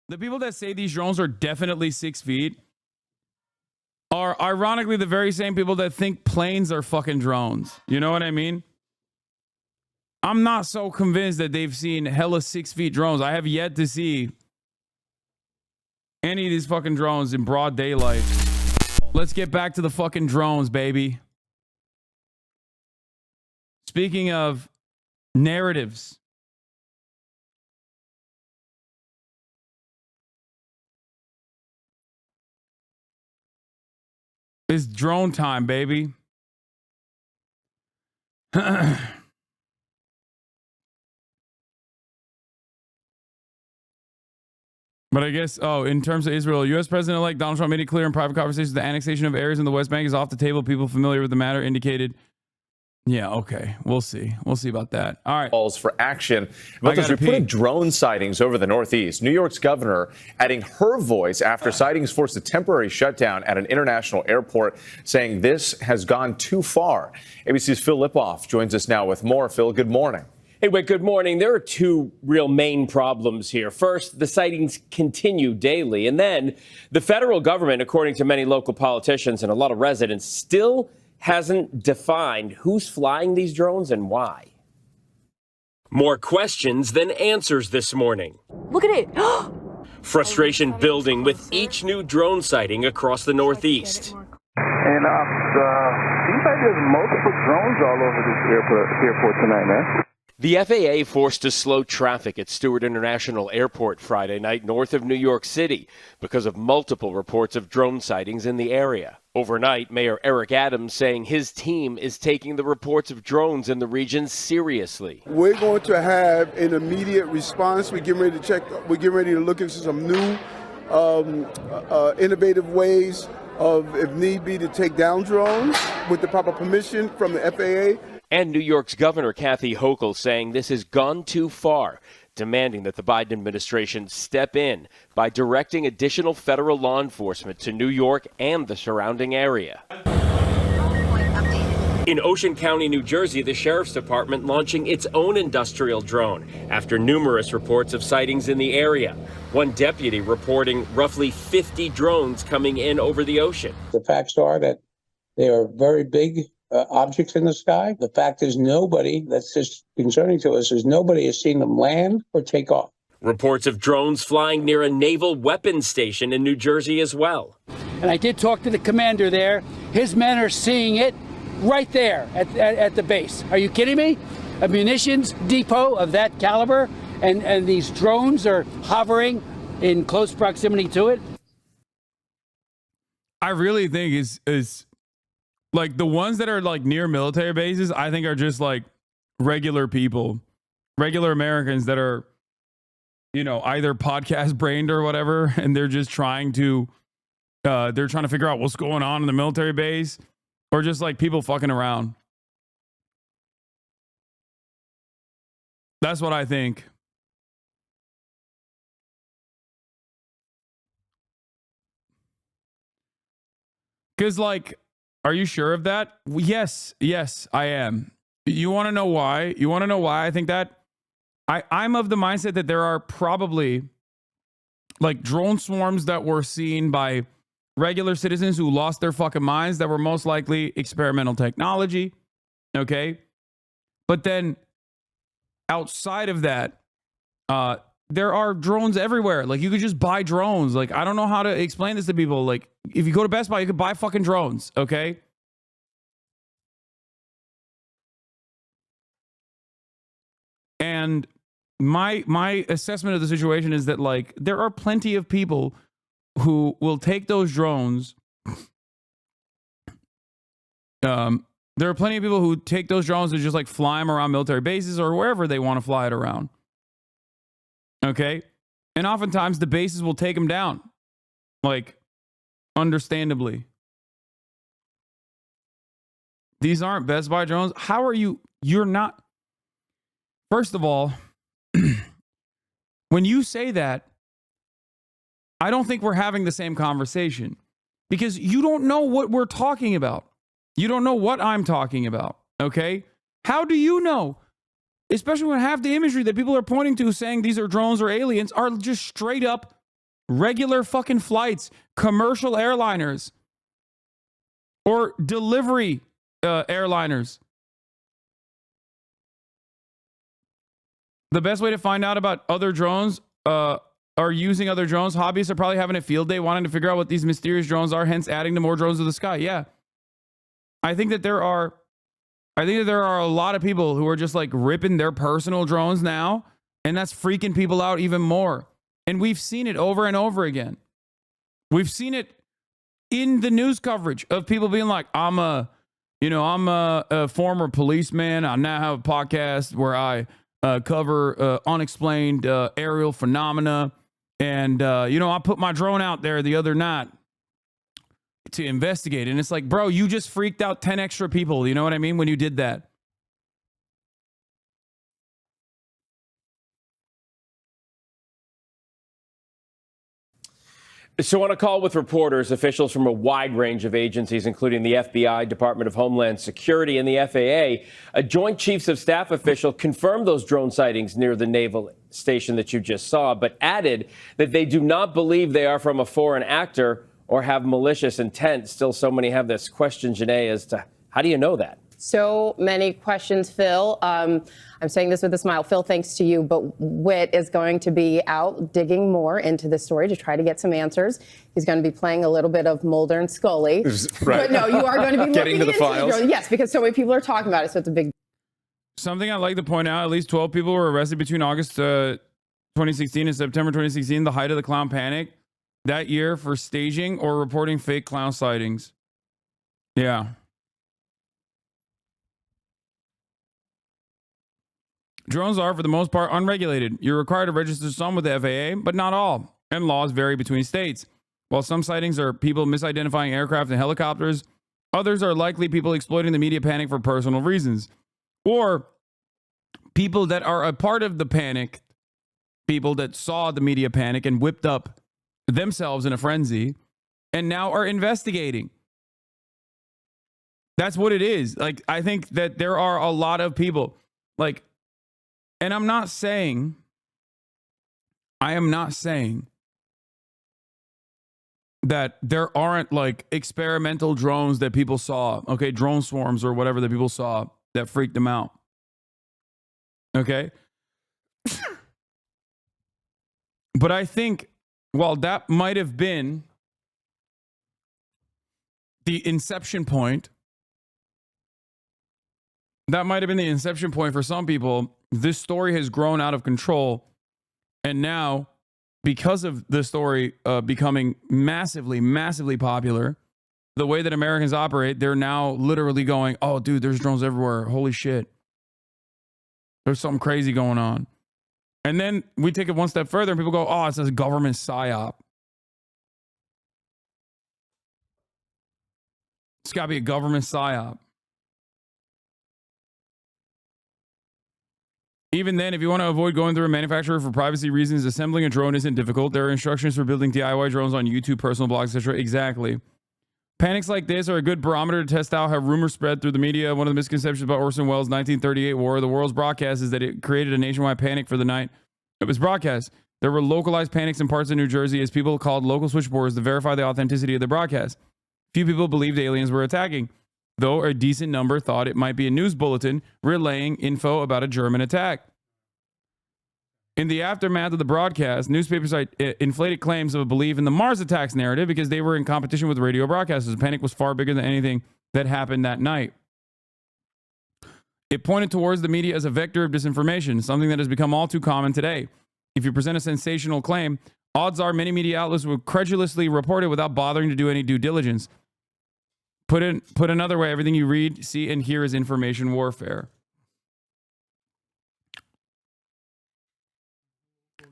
The people that say these drones are definitely 6 feet are ironically the very same people that think planes are fucking drones. You know what I mean? I'm not so convinced that they've seen hella 6 feet drones. I have yet to see any of these fucking drones in broad daylight. Let's get back to the fucking drones, baby. Speaking of narratives, it's drone time, baby. But I guess, in terms of Israel, U.S. President-elect Donald Trump made it clear in private conversations the annexation of areas in the West Bank is off the table. People familiar with the matter indicated. Yeah, okay. We'll see. We'll see about that. All right. Calls for action about those reported drone sightings over the Northeast. New York's governor adding her voice after sightings forced a temporary shutdown at an international airport, saying this has gone too far. ABC's Phil Lipoff joins us now with more. Phil, good morning. Hey, Wick, good morning. There are two real main problems here. First, the sightings continue daily. And then the federal government, according to many local politicians and a lot of residents, still hasn't defined who's flying these drones and why. More questions than answers this morning. Look at it. Frustration building with each new drone sighting across the Northeast. And seems like there's multiple drones all over this airport tonight, man. The FAA forced to slow traffic at Stewart International Airport Friday night north of New York City because of multiple reports of drone sightings in the area. Overnight, Mayor Eric Adams saying his team is taking the reports of drones in the region seriously. We're going to have an immediate response. We're getting ready to check. We're getting ready to look into some new innovative ways of, if need be, to take down drones with the proper permission from the FAA. And New York's Governor Kathy Hochul saying this has gone too far, demanding that the Biden administration step in by directing additional federal law enforcement to New York and the surrounding area. In Ocean County, New Jersey, the sheriff's department launching its own industrial drone after numerous reports of sightings in the area. One deputy reporting roughly 50 drones coming in over the ocean. The facts are that they are very big objects in the sky. The fact is that's just concerning to us, is nobody has seen them land or take off. Reports of drones flying near a naval weapons station in New Jersey as well. And I did talk to the commander there. His men are seeing it right there at the base. Are you kidding me? A munitions depot of that caliber, and these drones are hovering in close proximity to it. I really think is like the ones that are like near military bases, I think are just like regular people, regular Americans that are, either podcast brained or whatever. And they're just trying to figure out what's going on in the military base, or just like people fucking around. That's what I think. Because are you sure of that? Yes, I am. You want to know why? I think that? I'm of the mindset that there are probably like drone swarms that were seen by regular citizens who lost their fucking minds that were most likely experimental technology. Okay? But then outside of that, there are drones everywhere. Like you could just buy drones. Like I don't know how to explain this to people. Like if you go to Best Buy, you could buy fucking drones. Okay. And my assessment of the situation is that like there are plenty of people who will take those drones. There are plenty of people who take those drones and just like fly them around military bases or wherever they want to fly it around. Okay. And oftentimes the bases will take them down. Like, understandably. These aren't Best Buy drones. How are you? You're not. First of all, when you say that, I don't think we're having the same conversation because you don't know what we're talking about. You don't know what I'm talking about. Okay. How do you know? Especially when half the imagery that people are pointing to saying these are drones or aliens are just straight up regular fucking flights, commercial airliners, or delivery airliners. The best way to find out about other drones are using other drones. Hobbyists are probably having a field day wanting to figure out what these mysterious drones are, hence adding to more drones to the sky. Yeah. I think that there are a lot of people who are just like ripping their personal drones now, and that's freaking people out even more. And we've seen it over and over again. We've seen it in the news coverage of people being like, I'm a former policeman. I now have a podcast where I cover unexplained aerial phenomena. And, I put my drone out there the other night to investigate. And it's like, bro, you just freaked out 10 extra people. You know what I mean? When you did that. So on a call with reporters, officials from a wide range of agencies, including the FBI, Department of Homeland Security, and the FAA, a Joint Chiefs of Staff official confirmed those drone sightings near the naval station that you just saw, but added that they do not believe they are from a foreign actor or have malicious intent. Still, so many have this question, Janae, as to how do you know that? So many questions, Phil. I'm saying this with a smile. Phil, thanks to you, but Whit is going to be out digging more into this story to try to get some answers. He's going to be playing a little bit of Mulder and Scully. Right. But no, you are going to be getting looking to the files. Yes, because so many people are talking about it, so it's a big. Something I'd like to point out, at least 12 people were arrested between August 2016 and September 2016, the height of the clown panic, that year for staging or reporting fake clown sightings. Yeah. Drones are, for the most part, unregulated. You're required to register some with the FAA, but not all, and laws vary between states. While some sightings are people misidentifying aircraft and helicopters, others are likely people exploiting the media panic for personal reasons, or people that are a part of the panic, people that saw the media panic and whipped up themselves in a frenzy and now are investigating. That's what it is. Like, I think that there are a lot of people, like, and I am not saying that there aren't like experimental drones that people saw, okay, drone swarms or whatever that people saw that freaked them out. Okay. But I think while that might have been the inception point, for some people, this story has grown out of control. And now, because of the story becoming massively, massively popular, the way that Americans operate, they're now literally going, oh, dude, there's drones everywhere. Holy shit. There's something crazy going on. And then we take it one step further and people go, oh, it's a government psyop. It's got to be a government psyop. Even then, if you want to avoid going through a manufacturer for privacy reasons, assembling a drone isn't difficult. There are instructions for building DIY drones on YouTube, personal blogs, etc. Exactly. Panics like this are a good barometer to test out how rumors spread through the media. One of the misconceptions about Orson Welles' 1938 war, the world's broadcast, is that it created a nationwide panic for the night it was broadcast. There were localized panics in parts of New Jersey as people called local switchboards to verify the authenticity of the broadcast. Few people believed aliens were attacking, though a decent number thought it might be a news bulletin relaying info about a German attack. In the aftermath of the broadcast, newspapers inflated claims of a belief in the Mars attacks narrative because they were in competition with radio broadcasters. The panic was far bigger than anything that happened that night. It pointed towards the media as a vector of disinformation, something that has become all too common today. If you present a sensational claim, odds are many media outlets will credulously report it without bothering to do any due diligence. Put another way, everything you read, see, and hear is information warfare.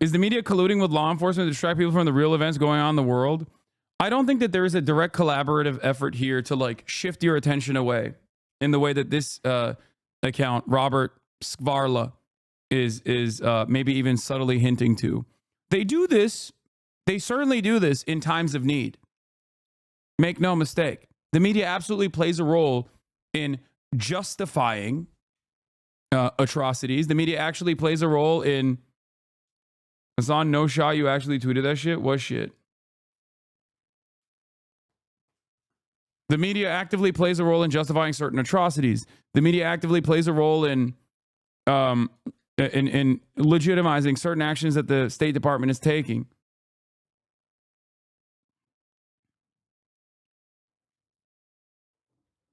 Is the media colluding with law enforcement to distract people from the real events going on in the world? I don't think that there is a direct collaborative effort here to like shift your attention away in the way that this account, Robert Skvarla, is maybe even subtly hinting to. They do this. They certainly do this in times of need. Make no mistake. The media absolutely plays a role in justifying atrocities. The media actually plays a role in Hasan, no shot. You actually tweeted that shit? What shit? The media actively plays a role in justifying certain atrocities. The media actively plays a role in legitimizing certain actions that the State Department is taking.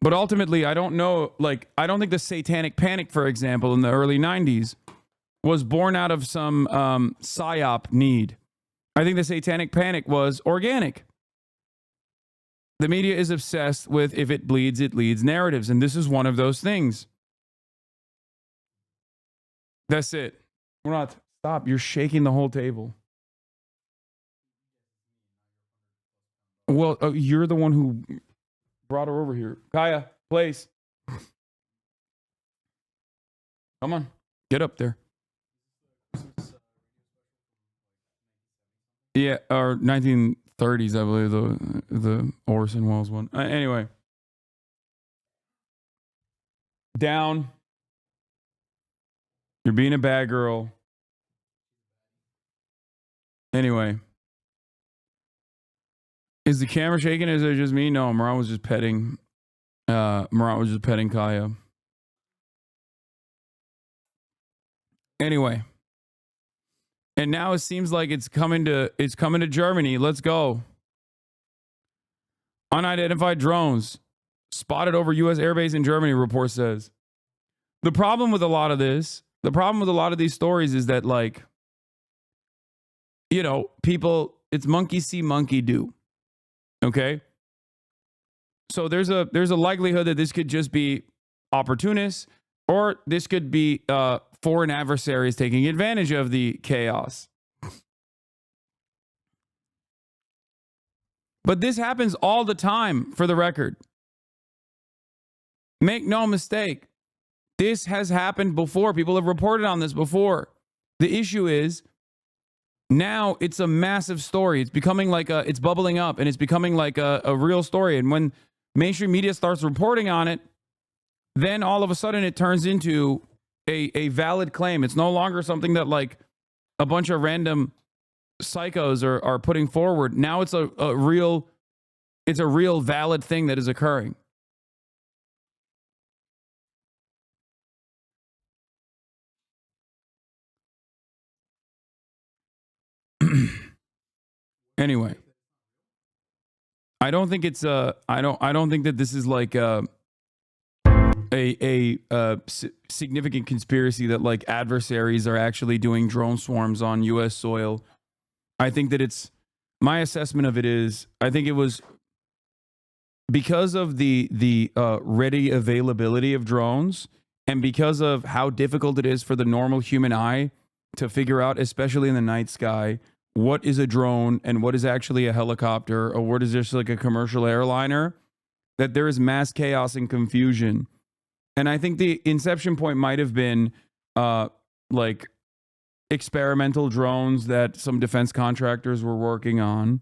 But ultimately, I don't know, like, I don't think the satanic panic, for example, in the early 90s was born out of some psyop need. I think the satanic panic was organic. The media is obsessed with if it bleeds, it leads narratives. And this is one of those things. That's it. We're not. Stop. You're shaking the whole table. Well, you're the one who brought her over here. Kaya, place. Come on. Get up there. Yeah, or 1930s, I believe, the Orson Welles one. Anyway. Down. You're being a bad girl. Anyway. Is the camera shaking? Is it just me? No, Maran was just petting. Maran was just petting Kaya. Anyway. And now it seems like it's coming to Germany. Let's go. Unidentified drones spotted over U.S. airbase in Germany, report says. The problem with a lot of these stories is that, like, you know, people, it's monkey see, monkey do. Okay? So there's a likelihood that this could just be opportunists, or this could be foreign adversaries taking advantage of the chaos. But this happens all the time, for the record. Make no mistake. This has happened before. People have reported on this before. The issue is, now it's a massive story. It's becoming like it's bubbling up, and it's becoming like a real story. And when mainstream media starts reporting on it, then all of a sudden it turns into a valid claim. It's no longer something that, like, a bunch of random psychos are putting forward. Now it's a real valid thing that is occurring. Anyway, I don't think it's I don't think that this is like a significant conspiracy that, like, adversaries are actually doing drone swarms on U.S. soil. I think that my assessment of it is, I think it was because of the ready availability of drones, and because of how difficult it is for the normal human eye to figure out, especially in the night sky, what is a drone and what is actually a helicopter, or what is just like a commercial airliner, that there is mass chaos and confusion. And I think the inception point might have been like experimental drones that some defense contractors were working on.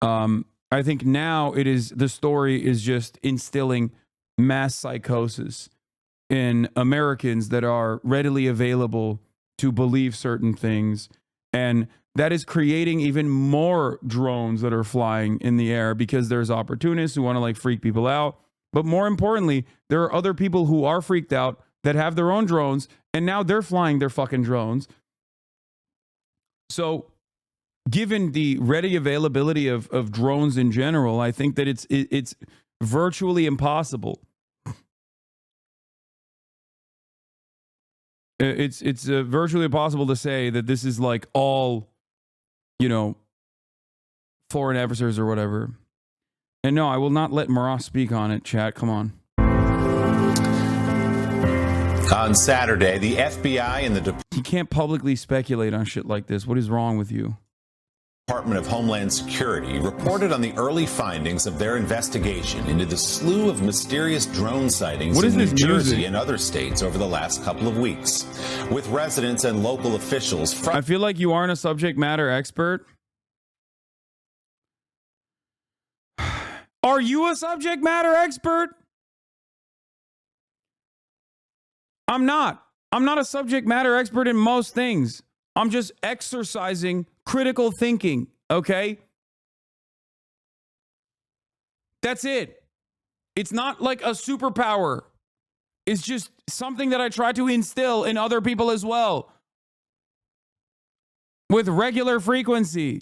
I think now the story is just instilling mass psychosis in Americans that are readily available to believe certain things. And that is creating even more drones that are flying in the air, because there's opportunists who want to, like, freak people out. But more importantly, there are other people who are freaked out that have their own drones, and now they're flying their fucking drones. So given the ready availability of drones in general, I think that it's virtually impossible. It's virtually impossible to say that this is, like, all, you know, foreign adversaries or whatever. And no, I will not let Maras speak on it, chat. Come on. On Saturday, the FBI and the He can't publicly speculate on shit like this. What is wrong with you? Department of Homeland Security reported on the early findings of their investigation into the slew of mysterious drone sightings in New Jersey and other states over the last couple of weeks. With residents and local officials... I feel like you aren't a subject matter expert. Are you a subject matter expert? I'm not. I'm not a subject matter expert in most things. I'm just exercising critical thinking, okay? That's it. It's not like a superpower. It's just something that I try to instill in other people as well with regular frequency.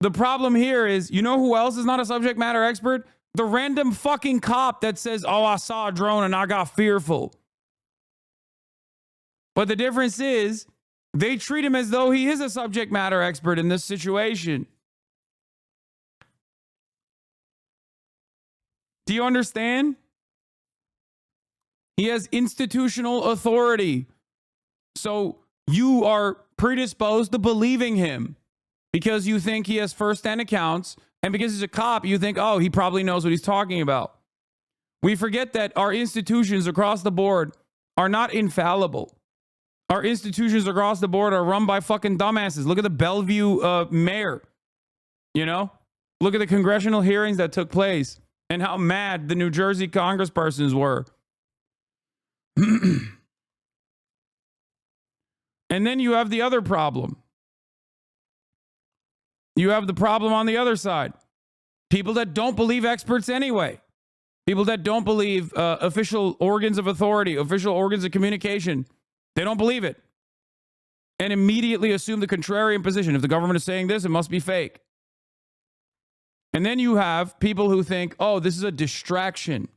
The problem here is, you know who else is not a subject matter expert? The random fucking cop that says, oh, I saw a drone and I got fearful. But the difference is, they treat him as though he is a subject matter expert in this situation. Do you understand? He has institutional authority. So you are predisposed to believing him because you think he has first-hand accounts, and because he's a cop, you think, oh, he probably knows what he's talking about. We forget that our institutions across the board are not infallible. Our institutions across the board are run by fucking dumbasses. Look at the Bellevue mayor. You know? Look at the congressional hearings that took place and how mad the New Jersey congresspersons were. And then you have the other problem. You have the problem on the other side. People that don't believe experts anyway. People that don't believe official organs of authority, official organs of communication. They don't believe it. And immediately assume the contrarian position. If the government is saying this, it must be fake. And then you have people who think, oh, this is a distraction.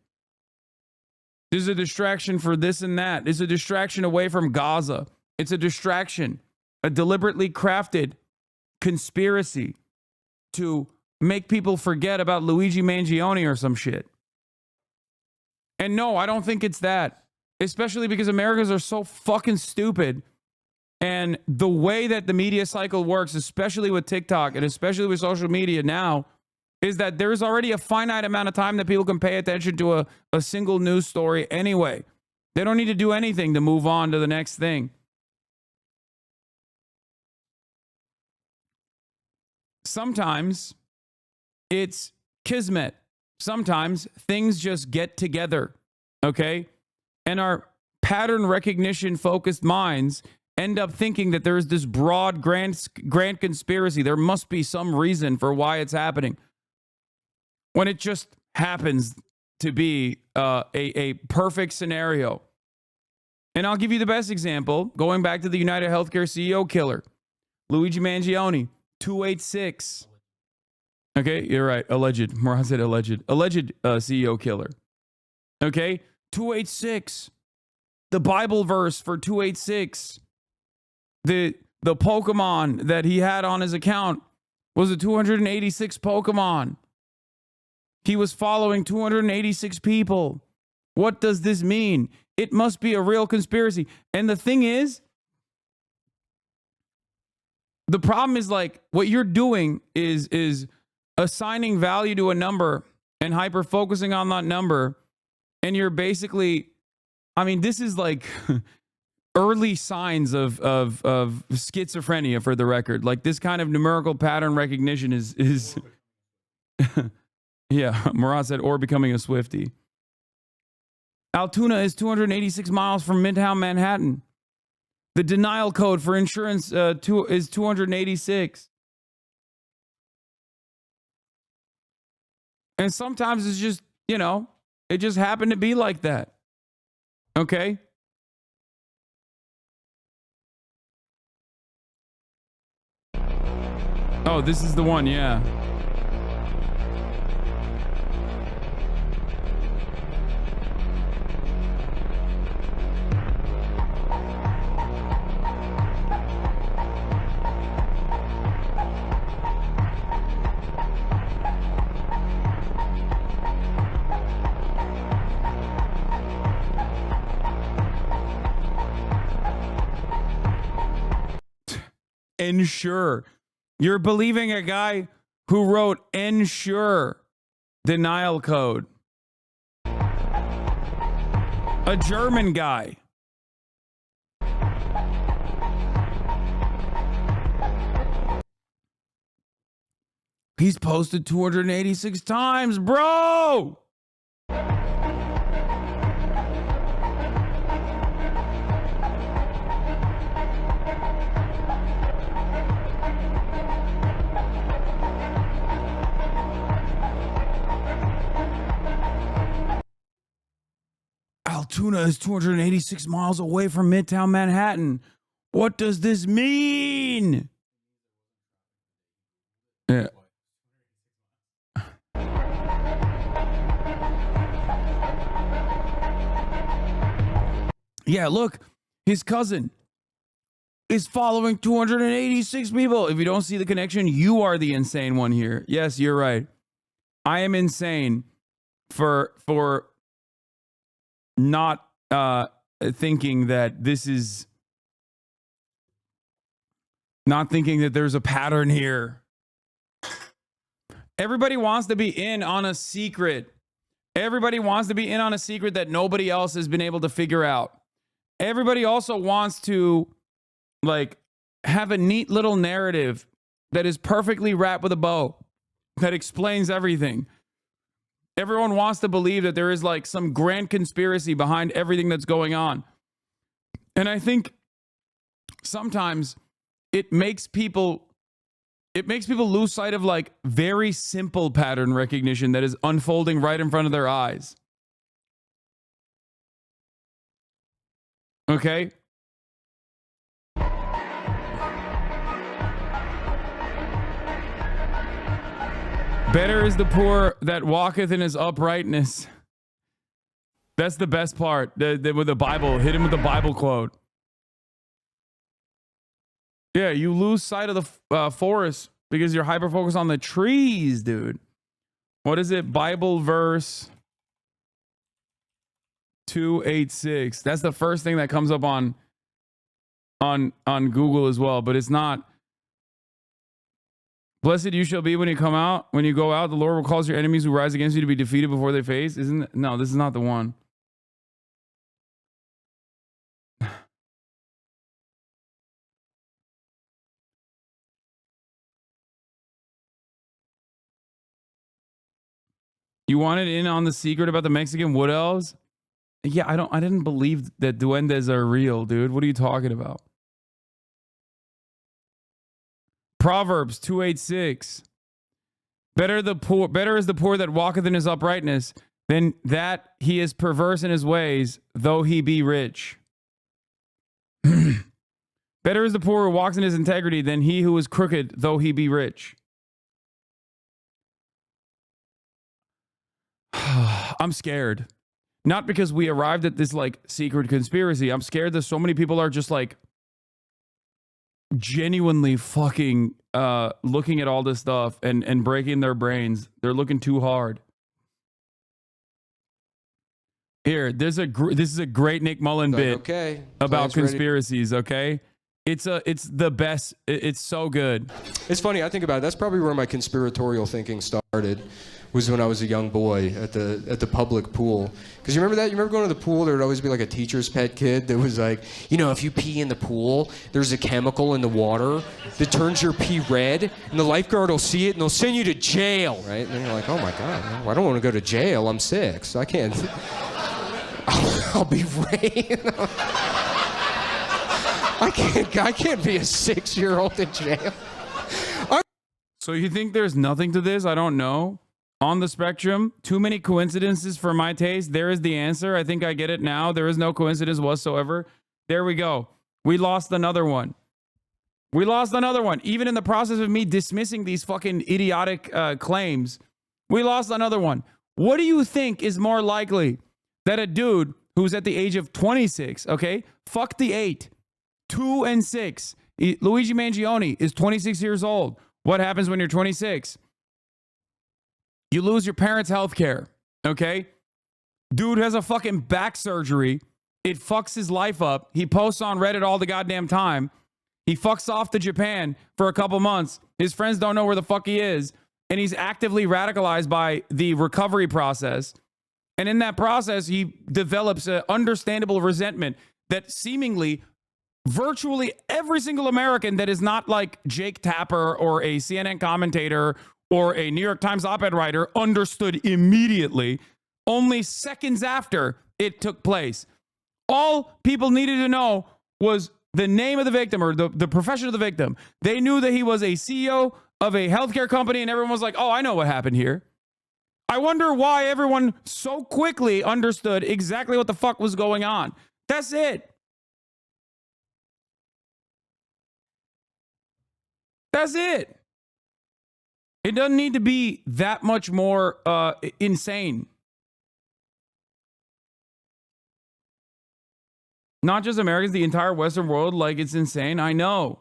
This is a distraction for this and that. It's a distraction away from Gaza. It's a distraction, a deliberately crafted conspiracy to make people forget about Luigi Mangione or some shit. And no, I don't think it's that. Especially because Americans are so fucking stupid. And the way that the media cycle works, especially with TikTok and especially with social media now, is that there's already a finite amount of time that people can pay attention to a single news story anyway. They don't need to do anything to move on to the next thing. Sometimes it's kismet. Sometimes things just get together, okay? And our pattern recognition focused minds end up thinking that there is this broad, grand conspiracy. There must be some reason for why it's happening, when it just happens to be a perfect scenario. And I'll give you the best example, going back to the United Healthcare CEO killer, Luigi Mangione, 286. Okay, you're right, alleged. Moran said alleged. Alleged CEO killer. Okay, 286. The Bible verse for 286. The Pokemon that he had on his account was a 286 Pokemon. He was following 286 people. What does this mean? It must be a real conspiracy. And the thing is, the problem is, like, what you're doing is assigning value to a number and hyper focusing on that number. And you're basically, I mean, this is like early signs of schizophrenia, for the record. Like, this kind of numerical pattern recognition is yeah, Murat said, or becoming a Swiftie. Altoona is 286 miles from Midtown Manhattan. The denial code for insurance is 286. And sometimes it's just, you know, it just happened to be like that. Okay? Oh, this is the one, yeah. Ensure. You're believing a guy who wrote ensure denial code. A German guy. He's posted 286 times, bro. Altoona is 286 miles away from Midtown Manhattan. What does this mean? Yeah. Yeah, look, his cousin is following 286 people. If you don't see the connection, you are the insane one here. Yes, you're right. I am insane for not thinking that this is not thinking that there's a pattern here. Everybody wants to be in on a secret. Everybody wants to be in on a secret that nobody else has been able to figure out. Everybody also wants to like have a neat little narrative that is perfectly wrapped with a bow that explains everything. Everyone wants to believe that there is like some grand conspiracy behind everything that's going on. And I think sometimes it makes people lose sight of like very simple pattern recognition that is unfolding right in front of their eyes. Okay? Better is the poor that walketh in his uprightness. That's the best part. With the Bible, hit him with the Bible quote. Yeah, you lose sight of the forest because you're hyper focused on the trees, dude. What is it? Bible verse 286. That's the first thing that comes up on Google as well, but it's not. Blessed you shall be when you come out. When you go out, the Lord will cause your enemies who rise against you to be defeated before they face. No, this is not the one. You wanted in on the secret about the Mexican wood elves? Yeah, I didn't believe that duendes are real, dude. What are you talking about? Proverbs 286. Better is the poor that walketh in his uprightness than that he is perverse in his ways, though he be rich. Better is the poor who walks in his integrity than he who is crooked, though he be rich. I'm scared. Not because we arrived at this like secret conspiracy. I'm scared that so many people are just like genuinely fucking looking at all this stuff and breaking their brains. They're looking too hard. Here, this is a great Nick Mullen bit about conspiracies, okay? It's the best. It's so good. It's funny, I think about it. That's probably where my conspiratorial thinking started. Was when I was a young boy at the public pool. Because you remember that? You remember going to the pool? There would always be like a teacher's pet kid that was like, you know, if you pee in the pool, there's a chemical in the water that turns your pee red, and the lifeguard will see it and they'll send you to jail, right? And then you're like, oh my God, I don't want to go to jail. I'm 6. I can't. I'll be raped. I can't be a 6-year-old in jail. So you think there's nothing to this? I don't know. On the spectrum, too many coincidences for my taste. There is the answer. I think I get it now. There is no coincidence whatsoever. There we go. We lost another one. We lost another one. Even in the process of me dismissing these fucking idiotic claims, we lost another one. What do you think is more likely? That a dude who's at the age of 26, okay, fuck the 8, 2 and 6. Luigi Mangione is 26 years old. What happens when you're 26? You lose your parents' health care, okay? Dude has a fucking back surgery. It fucks his life up. He posts on Reddit all the goddamn time. He fucks off to Japan for a couple months. His friends don't know where the fuck he is. And he's actively radicalized by the recovery process. And in that process, he develops an understandable resentment that seemingly virtually every single American that is not like Jake Tapper or a CNN commentator or a New York Times op-ed writer understood immediately, only seconds after it took place. All people needed to know was the name of the victim or the profession of the victim. They knew that he was a CEO of a healthcare company, and everyone was like, oh, I know what happened here. I wonder why everyone so quickly understood exactly what the fuck was going on. That's it. That's it. It doesn't need to be that much more insane. Not just Americans, the entire Western world, like it's insane. I know.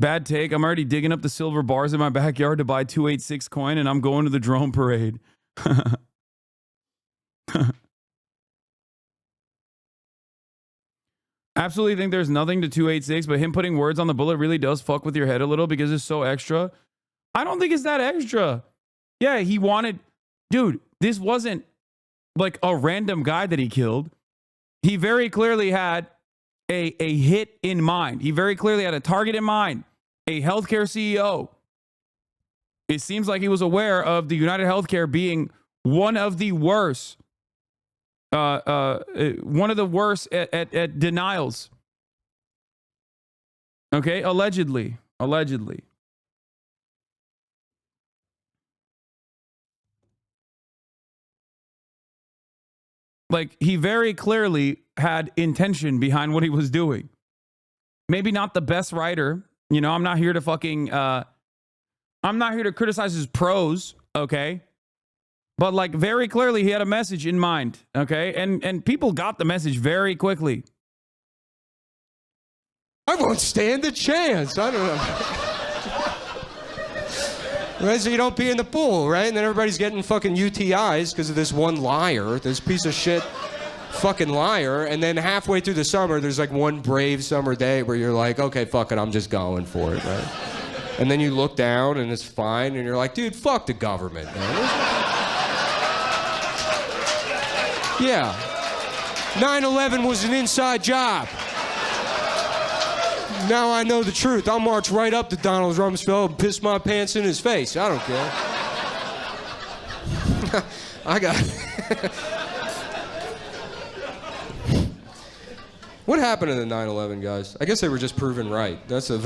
Bad take. I'm already digging up the silver bars in my backyard to buy 286 coin, and I'm going to the drone parade. Absolutely think there's nothing to 286, but him putting words on the bullet really does fuck with your head a little because it's so extra. I don't think it's that extra. Yeah, he wanted... Dude, this wasn't like a random guy that he killed. He very clearly had a hit in mind. He very clearly had a target in mind. A healthcare CEO. It seems like he was aware of the United Healthcare being one of the worst. One of the worst at denials. Okay, allegedly. Like, he very clearly had intention behind what he was doing. Maybe not the best writer. You know, I'm not here to fucking, I'm not here to criticize his prose, okay? But, like, very clearly he had a message in mind, okay? And people got the message very quickly. I won't stand a chance. I don't know. Right, so you don't pee in the pool, right? And then everybody's getting fucking UTIs because of this one liar, this piece of shit fucking liar. And then halfway through the summer, there's like one brave summer day where you're like, okay, fuck it, I'm just going for it, right? And then you look down and it's fine, and you're like, dude, fuck the government, man. Yeah. 9/11 was an inside job. Now I know the truth. I'll march right up to Donald Rumsfeld and piss my pants in his face. I don't care. I got... What happened to the 9/11 guys? I guess they were just proven right. That's a...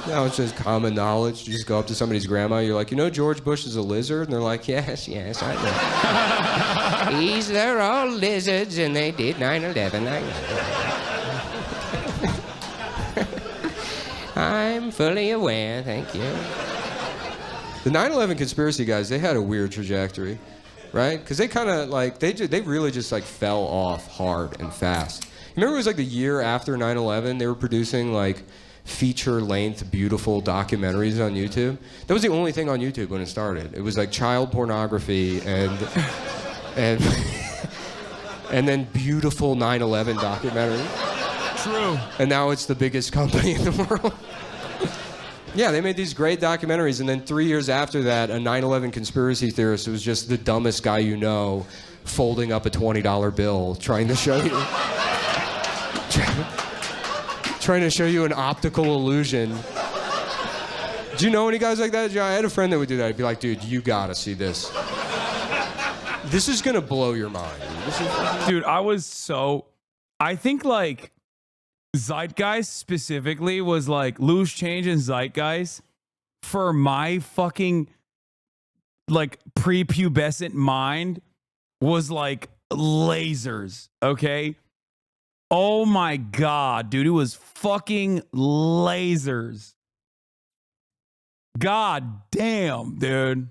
Now it's just common knowledge. You just go up to somebody's grandma, you're like, you know George Bush is a lizard? And they're like, yes, I know. They're all lizards, and they did 9/11. I know. I'm fully aware, thank you. The 9/11 conspiracy guys, they had a weird trajectory, right? Because they kind of like, they really just like fell off hard and fast. Remember it was like the year after 9/11, they were producing like feature-length, beautiful documentaries on YouTube. That was the only thing on YouTube when it started. It was like child pornography and then beautiful 9/11 documentary. True. And now it's the biggest company in the world. Yeah, they made these great documentaries, and then 3 years after that, a 9/11 conspiracy theorist who was just the dumbest guy you know, folding up a $20 bill, trying to show you an optical illusion. Do you know any guys like that? I had a friend that would do that. I'd be like, dude, you gotta see this. This is gonna blow your mind. Dude, I think like Zeitgeist specifically was like Loose Change and Zeitgeist for my fucking like prepubescent mind was like lasers, okay? Oh my God, dude, it was fucking lasers. God damn, dude.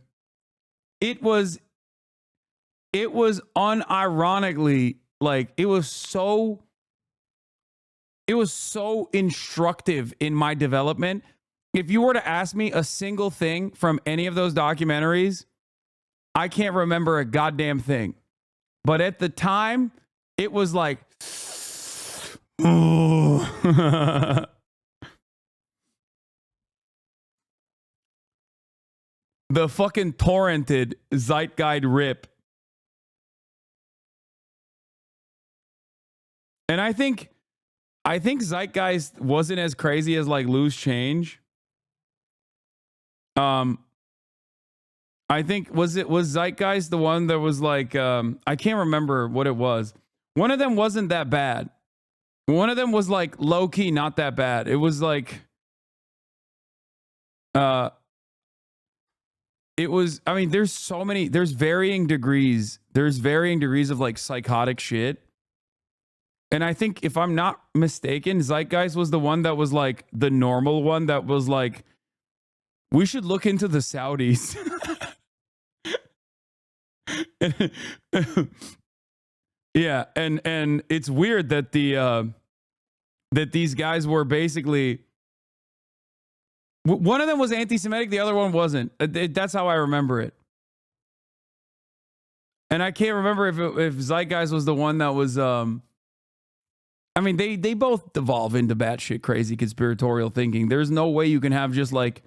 It was unironically like it was so instructive in my development. If you were to ask me a single thing from any of those documentaries, I can't remember a goddamn thing. But at the time, it was like, ooh. The fucking torrented Zeitgeist rip. And I think Zeitgeist wasn't as crazy as like Loose Change. I think was Zeitgeist the one that was like I can't remember what it was. One of them wasn't that bad. One of them was like low key, not that bad. It was like, it was, I mean, there's so many, there's varying degrees of like psychotic shit. And I think if I'm not mistaken, Zeitgeist was the one that was like the normal one that was like, we should look into the Saudis. Yeah, and it's weird that that these guys were basically, one of them was anti-Semitic, the other one wasn't. That's how I remember it. And I can't remember if Zeitgeist was the one that was. I mean, they both devolve into batshit crazy conspiratorial thinking. There's no way you can have just like.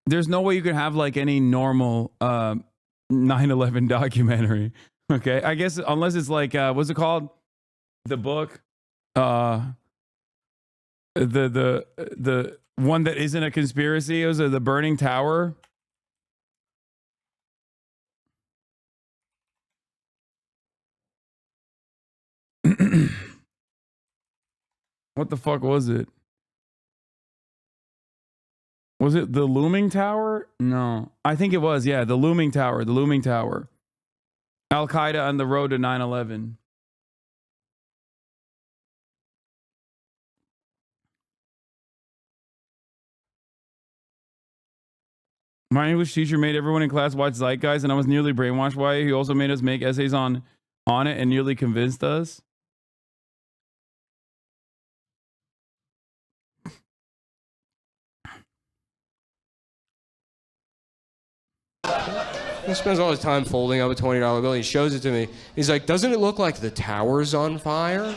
There's no way you can have like any normal 9/11 documentary. Okay, I guess unless it's like what's it called? The book, the one that isn't a conspiracy. It was The Burning Tower. What the fuck was it? Was it The Looming Tower? No, I think it was. Yeah, The Looming Tower. The Looming Tower. Al Qaeda on the road to 9/11. My English teacher made everyone in class watch Zeitgeist, and I was nearly brainwashed by it. He also made us make essays on it and nearly convinced us. He spends all his time folding up a $20 bill. He shows it to me. He's like, doesn't it look like the tower's on fire?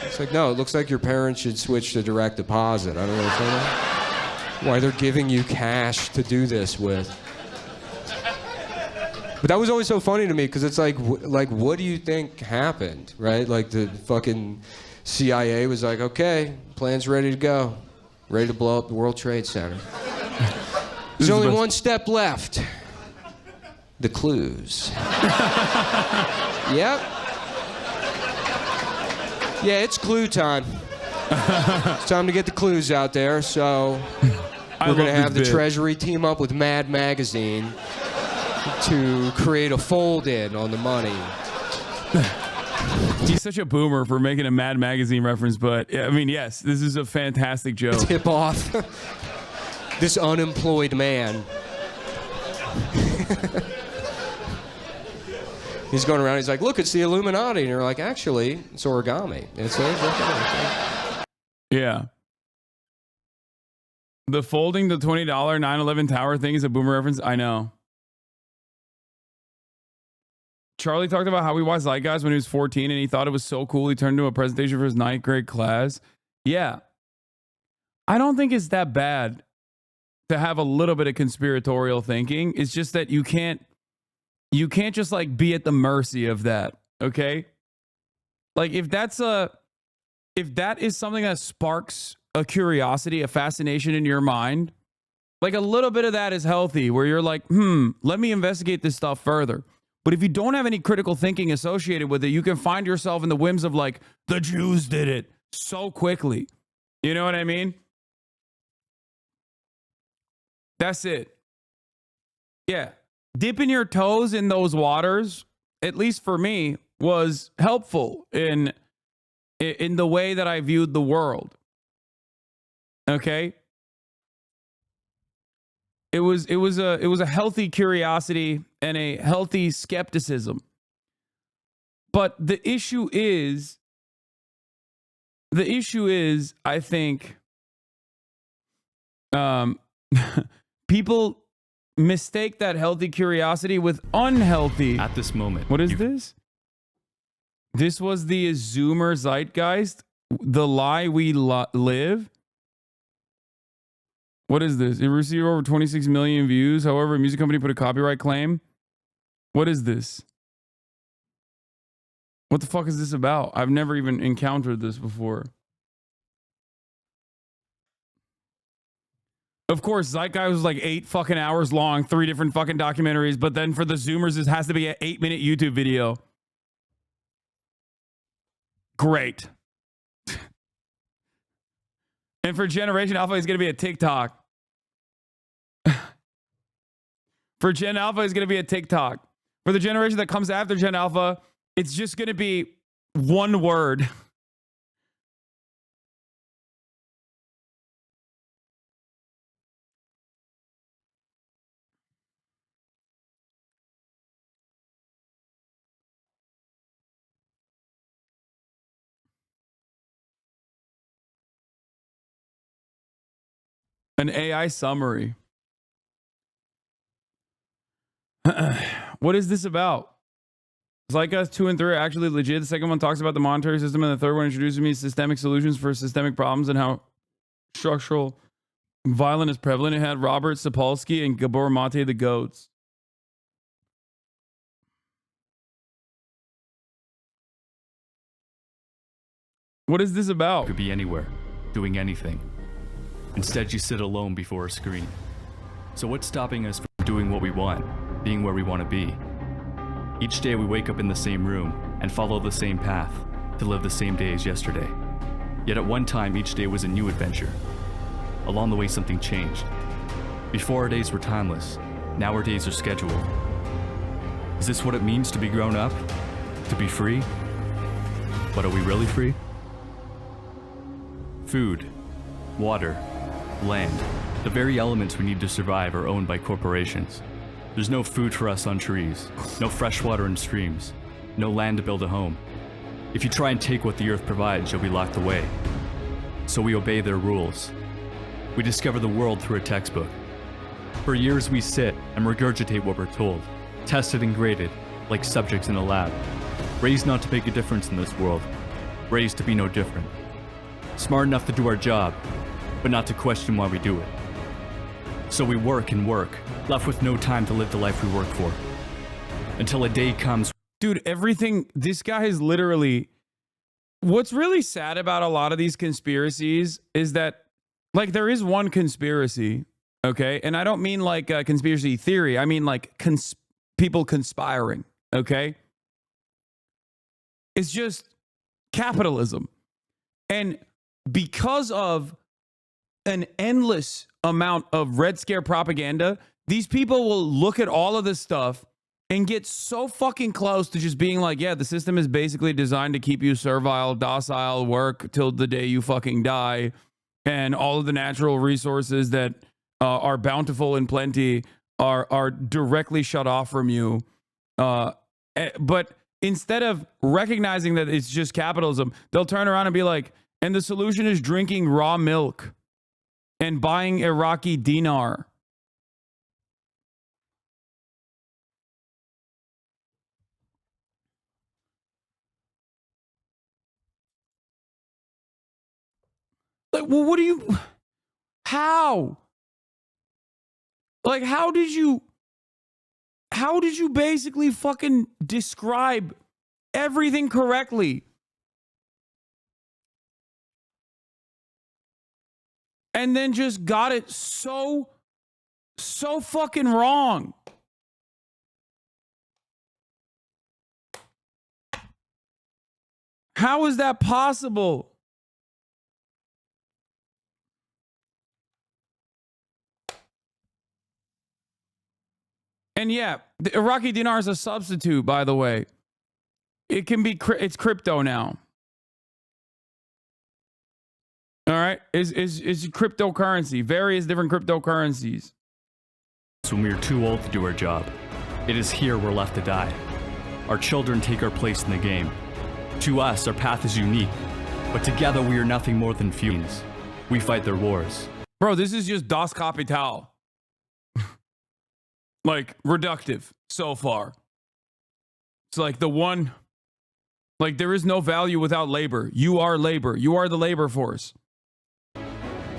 It's like, no, it looks like your parents should switch to direct deposit. I don't know why they're giving you cash to do this with. But that was always so funny to me because it's like, what do you think happened, right? Like the fucking CIA was like, okay, plan's ready to go. Ready to blow up the World Trade Center. There's only one step left. The clues. Yep. Yeah, it's clue time. It's time to get the clues out there, so we're going to have the Treasury team up with Mad Magazine to create a fold-in on the money. He's such a boomer for making a Mad Magazine reference, but I mean, yes, this is a fantastic joke. Tip off this unemployed man. He's going around, he's like, look, it's the Illuminati. And you're like, actually, it's origami. It's yeah. The folding the $20 9/11 tower thing is a boomer reference. I know. Charlie talked about how he watched Zeitgeist when he was 14 and he thought it was so cool. He turned to a presentation for his 9th grade class. Yeah. I don't think it's that bad to have a little bit of conspiratorial thinking. It's just that you can't just like be at the mercy of that. Okay. Like if that is something that sparks a curiosity, a fascination in your mind, like a little bit of that is healthy where you're like, let me investigate this stuff further. But if you don't have any critical thinking associated with it, you can find yourself in the whims of like, the Jews did it so quickly. You know what I mean? That's it. Yeah. Dipping your toes in those waters, at least for me, was helpful in the way that I viewed the world. Okay? It was a healthy curiosity and a healthy skepticism. But the issue is, I think, people mistake that healthy curiosity with unhealthy. At this moment. What is this? This was the Zoomer Zeitgeist, the lie we live. What is this? It received over 26 million views. However, a music company put a copyright claim. What is this? What the fuck is this about? I've never even encountered this before. Of course, Zeitgeist was like 8 fucking hours long, 3 different fucking documentaries, but then for the Zoomers, it has to be an 8-minute YouTube video. Great. And for Generation Alpha, it's going to be a TikTok. For Gen Alpha, it's going to be a TikTok. For the generation that comes after Gen Alpha, it's just going to be one word. An AI summary. What is this about? Zycus 2 and 3 are actually legit. The second one talks about the monetary system, and the third one introduces me to systemic solutions for systemic problems and how structural violence is prevalent. It had Robert Sapolsky and Gabor Mate the goats. What is this about? Could be anywhere, doing anything. Instead, you sit alone before a screen. So what's stopping us from doing what we want, being where we want to be? Each day we wake up in the same room and follow the same path to live the same day as yesterday. Yet at one time, each day was a new adventure. Along the way, something changed. Before, our days were timeless. Now our days are scheduled. Is this what it means to be grown up? To be free? But are we really free? Food, water, land, the very elements we need to survive are owned by corporations. There's no food for us on trees, no fresh water in streams, no land to build a home. If you try and take what the earth provides, you'll be locked away. So we obey their rules. We discover the world through a textbook. For years we sit and regurgitate what we're told, tested and graded, like subjects in a lab. Raised not to make a difference in this world, raised to be no different. Smart enough to do our job, but not to question why we do it. So we work and work, left with no time to live the life we work for. Until a day comes. Dude, everything, this guy is literally, what's really sad about a lot of these conspiracies is that, like, there is one conspiracy, okay? And I don't mean like a conspiracy theory. I mean like people conspiring, okay? It's just capitalism. And because of an endless amount of Red Scare propaganda, these people will look at all of this stuff and get so fucking close to just being like, yeah, the system is basically designed to keep you servile, docile, work till the day you fucking die, and all of the natural resources that are bountiful and plenty are directly shut off from you. But instead of recognizing that it's just capitalism, they'll turn around and be like, and the solution is drinking raw milk and buying Iraqi dinar. Like, well, what do you, how? Like, how did you basically fucking describe everything correctly? And then just got it so fucking wrong. How is that possible? And yeah, the Iraqi dinar is a substitute, by the way. It can be, it's crypto now. All right, is cryptocurrency, various different cryptocurrencies. When we are too old to do our job, it is here we're left to die. Our children take our place in the game. To us, our path is unique, but together we are nothing more than fiends. We fight their wars. Bro, this is just Das Kapital. Like, reductive so far. It's like the one, like, there is no value without labor. You are labor. You are the labor force.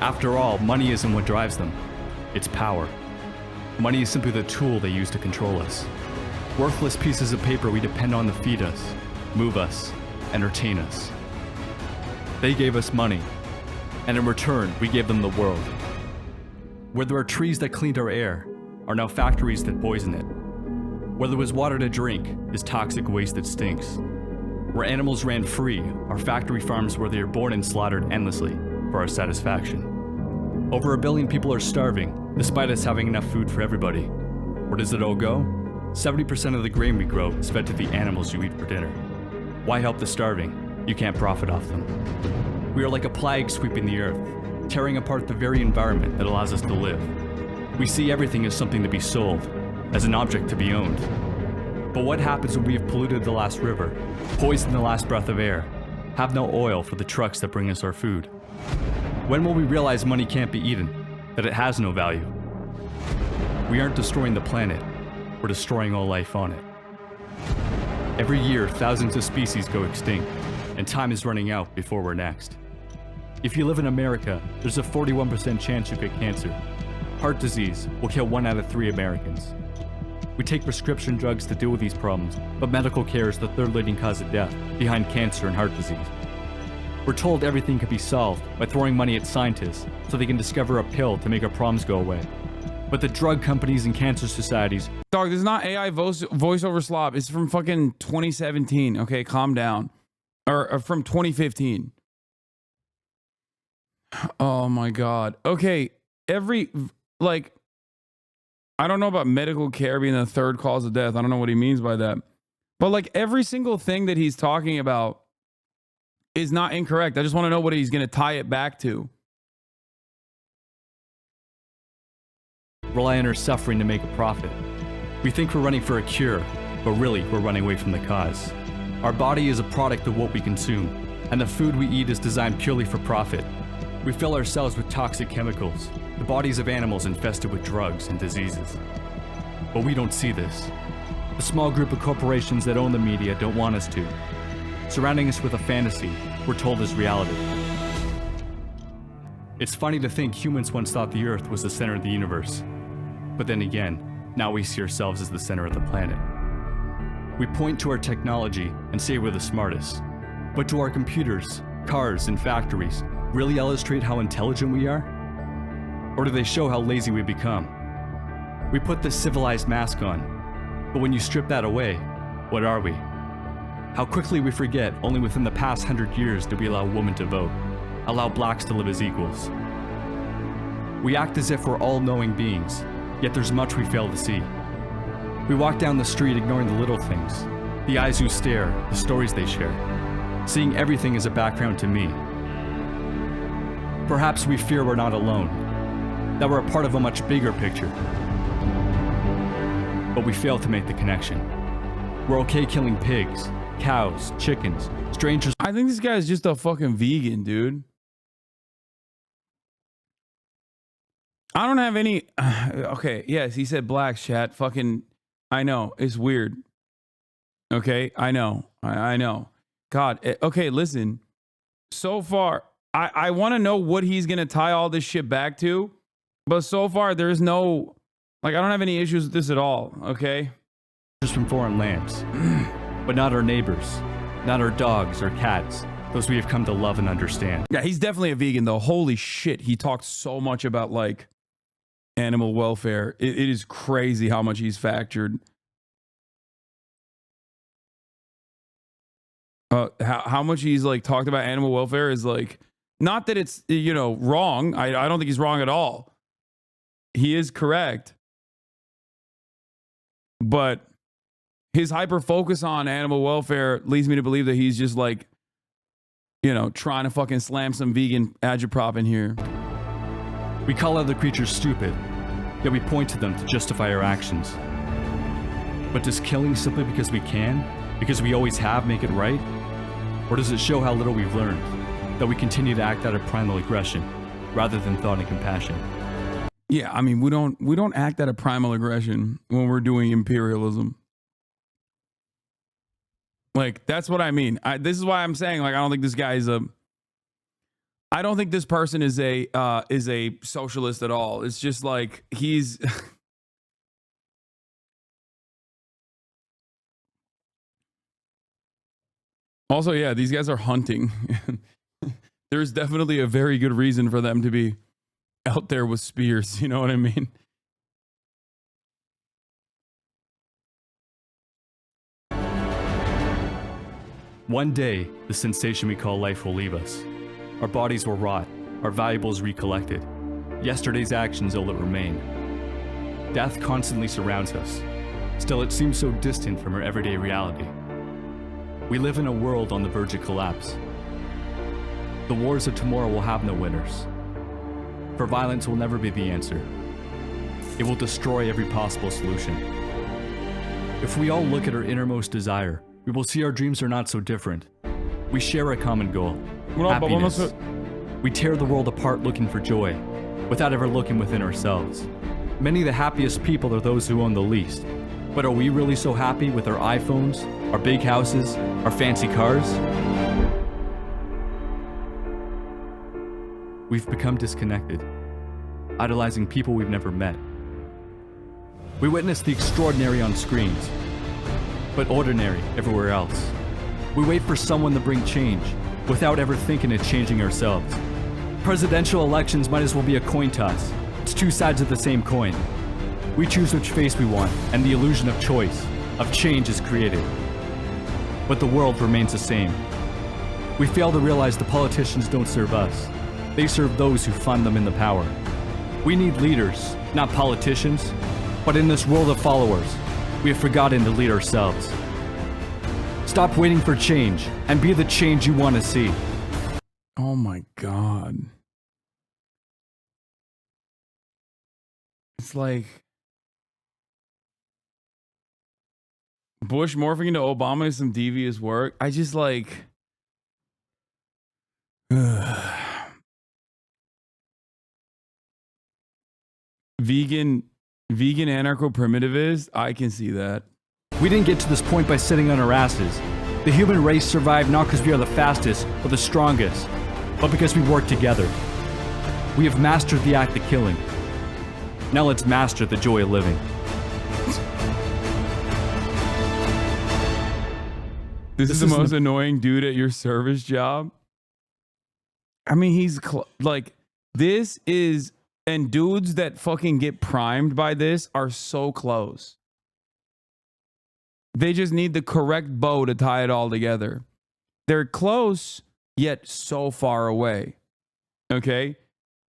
After all, money isn't what drives them. It's power. Money is simply the tool they use to control us. Worthless pieces of paper we depend on to feed us, move us, entertain us. They gave us money, and in return, we gave them the world. Where there are trees that cleaned our air, are now factories that poison it. Where there was water to drink is toxic waste that stinks. where animals ran free, our factory farms where they are born and slaughtered endlessly for our satisfaction. Over 1 billion people are starving, despite us having enough food for everybody. Where does it all go? 70% of the grain we grow is fed to the animals you eat for dinner. Why help the starving? You can't profit off them. We are like a plague sweeping the earth, tearing apart the very environment that allows us to live. We see everything as something to be sold, as an object to be owned. But what happens when we have polluted the last river, poisoned the last breath of air, have no oil for the trucks that bring us our food? When will we realize money can't be eaten, that it has no value? We aren't destroying the planet, we're destroying all life on it. Every year, thousands of species go extinct, and time is running out before we're next. If you live in America, there's a 41% chance you get cancer. Heart disease will kill 1 out of 3 Americans. We take prescription drugs to deal with these problems, but medical care is the 3rd leading cause of death, behind cancer and heart disease. We're told everything can be solved by throwing money at scientists so they can discover a pill to make our problems go away. But the drug companies and cancer societies... Dog, this is not AI voiceover slop. It's from fucking 2017. Okay, calm down. Or from 2015. Oh my God. Okay, I don't know about medical care being the 3rd cause of death. I don't know what he means by that. But like every single thing that he's talking about is not incorrect. I just want to know what he's going to tie it back to. Rely on our suffering to make a profit. We think we're running for a cure, but really we're running away from the cause. Our body is a product of what we consume, and the food we eat is designed purely for profit. We fill ourselves with toxic chemicals, the bodies of animals infested with drugs and diseases. But we don't see this. The small group of corporations that own the media don't want us to. Surrounding us with a fantasy we're told is reality. It's funny to think humans once thought the Earth was the center of the universe. But then again, now we see ourselves as the center of the planet. We point to our technology and say we're the smartest. But do our computers, cars, and factories really illustrate how intelligent we are? Or do they show how lazy we've become? We put this civilized mask on, but when you strip that away, what are we? How quickly we forget only within the past 100 years did we allow women to vote, allow blacks to live as equals. We act as if we're all-knowing beings, yet there's much we fail to see. We walk down the street ignoring the little things, the eyes who stare, the stories they share, seeing everything as a background to me. Perhaps we fear we're not alone, that we're a part of a much bigger picture. But we fail to make the connection. We're okay killing pigs, cows, chickens, strangers. I think this guy is just a fucking vegan, dude. I don't have any... Okay, yes, he said black, chat. Fucking... I know, it's weird. Okay, I know. I know. God, okay, listen. So far, I want to know what he's going to tie all this shit back to. But so far, there's no... Like, I don't have any issues with this at all, okay? Just from foreign lands. But not our neighbors. Not our dogs or cats. Those we have come to love and understand. Yeah, he's definitely a vegan, though. Holy shit, he talked so much about, like, animal welfare. It is crazy how much he's factored. How much he's, like, talked about animal welfare is, like... Not that it's, you know, wrong. I don't think he's wrong at all. He is correct. But his hyper focus on animal welfare leads me to believe that he's just like, you know, trying to fucking slam some vegan agitprop in here. We call other creatures stupid, yet we point to them to justify our actions. But does killing simply because we can, because we always have, make it right? Or does it show how little we've learned? That we continue to act out of primal aggression rather than thought and compassion. Yeah, I mean, we don't act out of primal aggression when we're doing imperialism. Like, that's what I mean. This is why I'm saying, like, I don't think this guy is I don't think this person is a socialist at all. It's just like he's Also, yeah, these guys are hunting. There's definitely a very good reason for them to be out there with spears. You know what I mean? One day, the sensation we call life will leave us. Our bodies will rot, our valuables recollected. Yesterday's actions all that remain. Death constantly surrounds us. Still, it seems so distant from our everyday reality. We live in a world on the verge of collapse. The wars of tomorrow will have no winners. For violence will never be the answer. It will destroy every possible solution. If we all look at our innermost desire, we will see our dreams are not so different. We share a common goal, happiness. We tear the world apart looking for joy, without ever looking within ourselves. Many of the happiest people are those who own the least. But are we really so happy with our iPhones, our big houses, our fancy cars? We've become disconnected, idolizing people we've never met. We witness the extraordinary on screens, but ordinary everywhere else. We wait for someone to bring change, without ever thinking of changing ourselves. Presidential elections might as well be a coin toss. It's two sides of the same coin. We choose which face we want, and the illusion of choice, of change is created. But the world remains the same. We fail to realize the politicians don't serve us. They serve those who fund them in the power. We need leaders, not politicians. But in this world of followers, we have forgotten to lead ourselves. Stop waiting for change and be the change you want to see. Oh my God. It's like Bush morphing into Obama is some devious work. I just like... Vegan anarcho-primitivist, I can see that. We didn't get to this point by sitting on our asses. The human race survived not because we are the fastest or the strongest, but because we work together. We have mastered the act of killing. Now let's master the joy of living. This is the most annoying dude at your service job. I mean, he's like, this is... And dudes that fucking get primed by this are so close. They just need the correct bow to tie it all together. They're close, yet so far away. Okay?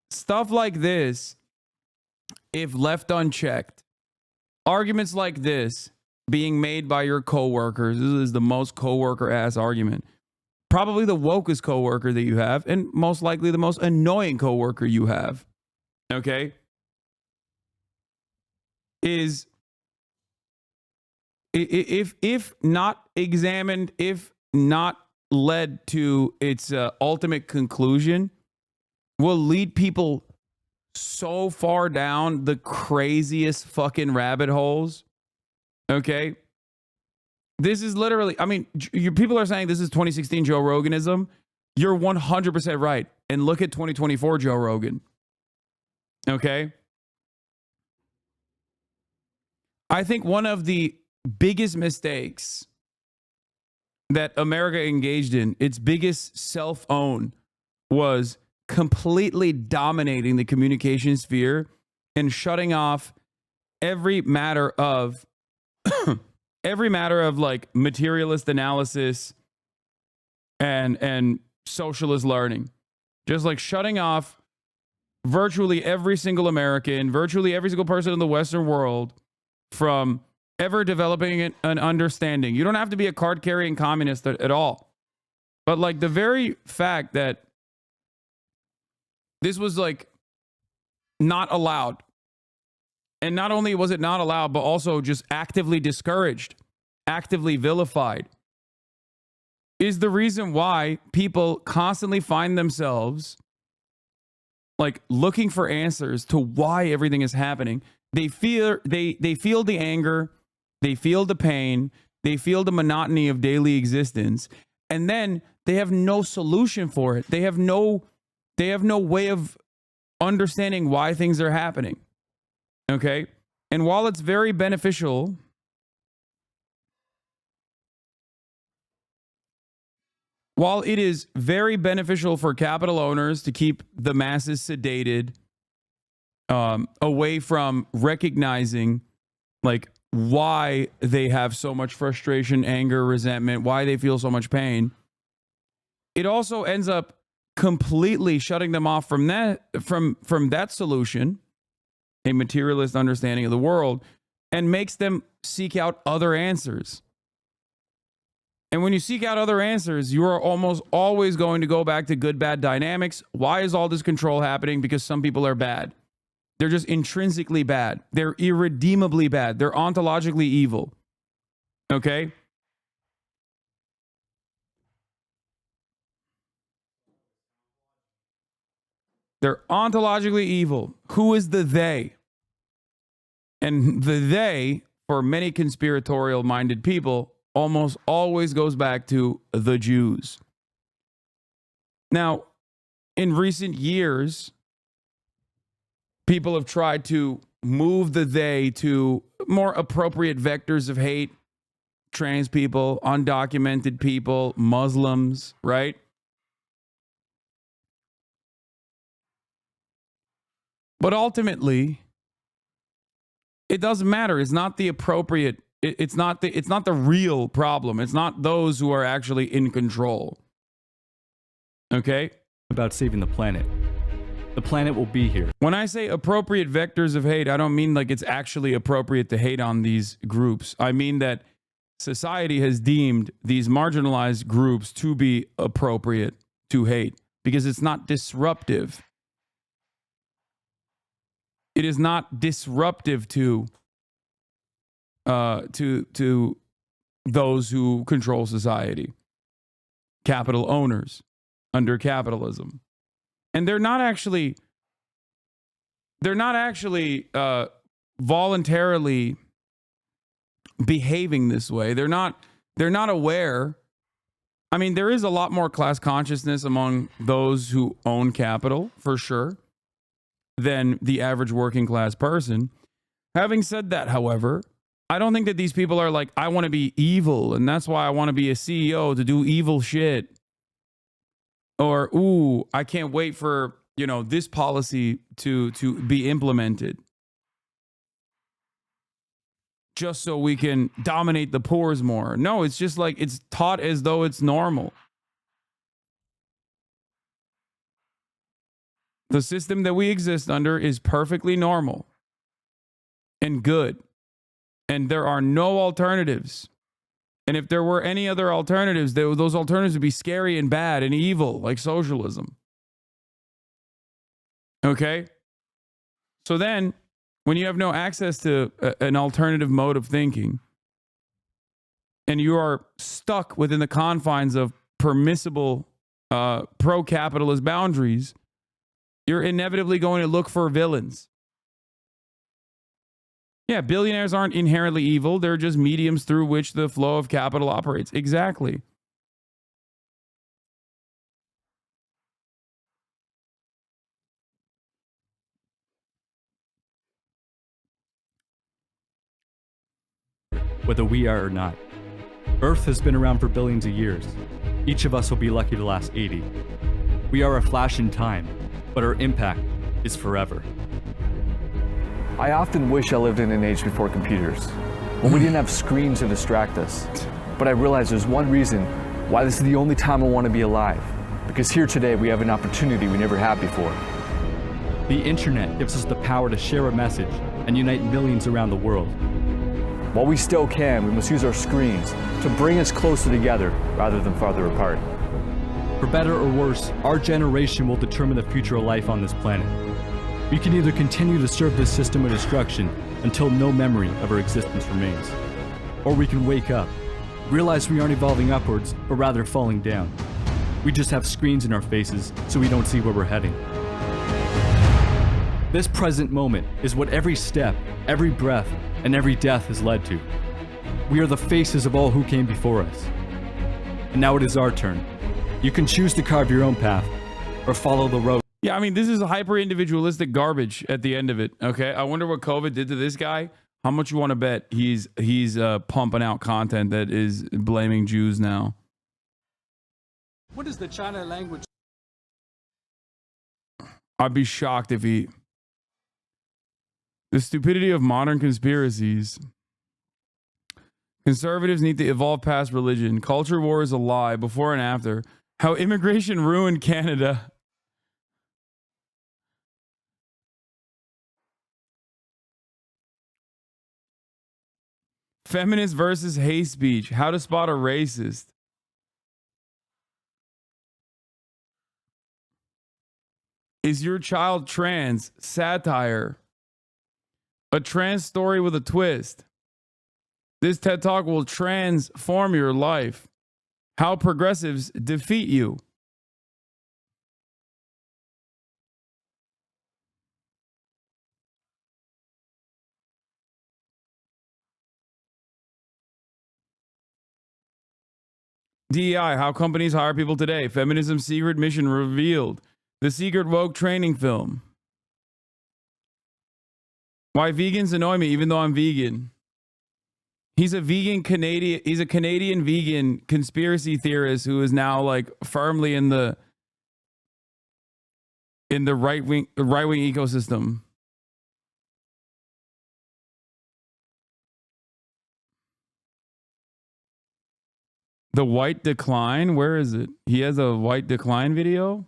Stuff like this, if left unchecked, arguments like this being made by your coworkers, this is the most coworker ass argument. Probably the wokest coworker that you have, and most likely the most annoying coworker you have. Okay, is if not examined, if not led to its ultimate conclusion, will lead people so far down the craziest fucking rabbit holes. Okay, this is literally, I mean, people are saying this is 2016 Joe Roganism. You're 100% right. And look at 2024 Joe Rogan. Okay. I think one of the biggest mistakes that America engaged in, its biggest self-own, was completely dominating the communication sphere and shutting off every matter of like materialist analysis and socialist learning. Just like shutting off virtually every single American, virtually every single person in the Western world from ever developing an understanding. You don't have to be a card-carrying communist at all. But like the very fact that this was like not allowed, and not only was it not allowed, but also just actively discouraged, actively vilified, is the reason why people constantly find themselves like looking for answers to why everything is happening. They feel the anger, they feel the pain, they feel the monotony of daily existence, and then they have no solution for it. They have no way of understanding why things are happening. Okay? And while it's very beneficial it is very beneficial for capital owners to keep the masses sedated, away from recognizing like why they have so much frustration, anger, resentment, why they feel so much pain, it also ends up completely shutting them off from that solution, a materialist understanding of the world, and makes them seek out other answers. And when you seek out other answers, you are almost always going to go back to good-bad dynamics. Why is all this control happening? Because some people are bad. They're just intrinsically bad. They're irredeemably bad. They're ontologically evil. Okay? They're ontologically evil. Who is the they? And the they, for many conspiratorial-minded people, almost always goes back to the Jews. Now, in recent years, people have tried to move the they to more appropriate vectors of hate. Trans people, undocumented people, Muslims, right? But ultimately, it doesn't matter. It's not the appropriate. It's not the real problem. It's not those who are actually in control. Okay? About saving the planet. The planet will be here. When I say appropriate vectors of hate, I don't mean like it's actually appropriate to hate on these groups. I mean that society has deemed these marginalized groups to be appropriate to hate because it's not disruptive. It is not disruptive to those who control society, capital owners under capitalism. And they're not actually voluntarily behaving this way. They're not aware. I mean, there is a lot more class consciousness among those who own capital, for sure, than the average working class person. Having said that, however, I don't think that these people are like, I want to be evil, and that's why I want to be a CEO to do evil shit. Or, ooh, I can't wait for, this policy to be implemented just so we can dominate the poors more. No, it's just like it's taught as though it's normal. The system that we exist under is perfectly normal and good. And there are no alternatives. And if there were any other alternatives, those alternatives would be scary and bad and evil, like socialism. Okay? So then, when you have no access to an alternative mode of thinking, and you are stuck within the confines of permissible pro-capitalist boundaries, you're inevitably going to look for villains. Yeah, billionaires aren't inherently evil. They're just mediums through which the flow of capital operates. Exactly. Whether we are or not. Earth has been around for billions of years. Each of us will be lucky to last 80. We are a flash in time, but our impact is forever. I often wish I lived in an age before computers, when we didn't have screens to distract us. But I realize there's one reason why this is the only time I want to be alive. Because here today we have an opportunity we never had before. The internet gives us the power to share a message and unite millions around the world. While we still can, we must use our screens to bring us closer together rather than farther apart. For better or worse, our generation will determine the future of life on this planet. We can either continue to serve this system of destruction until no memory of our existence remains, or we can wake up, realize we aren't evolving upwards, but rather falling down. We just have screens in our faces so we don't see where we're heading. This present moment is what every step, every breath, and every death has led to. We are the faces of all who came before us. And now it is our turn. You can choose to carve your own path or follow the road. Yeah, I mean, this is hyper-individualistic garbage at the end of it, okay? I wonder what COVID did to this guy. How much you want to bet he's pumping out content that is blaming Jews now? What is the China language? I'd be shocked if he... The stupidity of modern conspiracies Conservatives need to evolve past religion. Culture war is a lie. Before and after. How immigration ruined Canada. Feminist versus hate speech. How to spot a racist. Is your child trans? Satire. A trans story with a twist. This TED Talk will transform your life. How progressives defeat you. DEI, how companies hire people today. Feminism's secret mission revealed. The secret woke training film. Why vegans annoy me even though I'm vegan. He's a Canadian vegan conspiracy theorist who is now like firmly in the right-wing ecosystem. The white decline, where is it? He has a white decline video?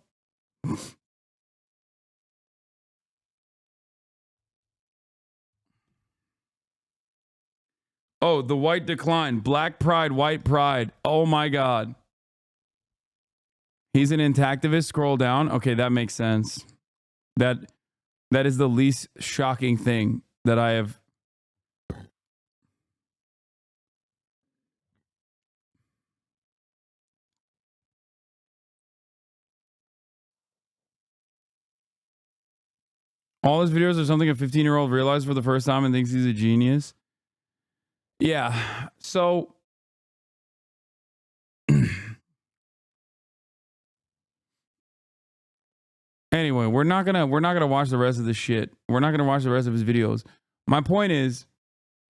Oh, the white decline. Black pride, white pride. Oh my God. He's an intactivist. Scroll down. Okay, that makes sense. That is the least shocking thing that I have. All his videos are something a 15-year-old realized for the first time and thinks he's a genius. Yeah. So anyway, we're not gonna watch the rest of the shit. We're not gonna watch the rest of his videos. My point is,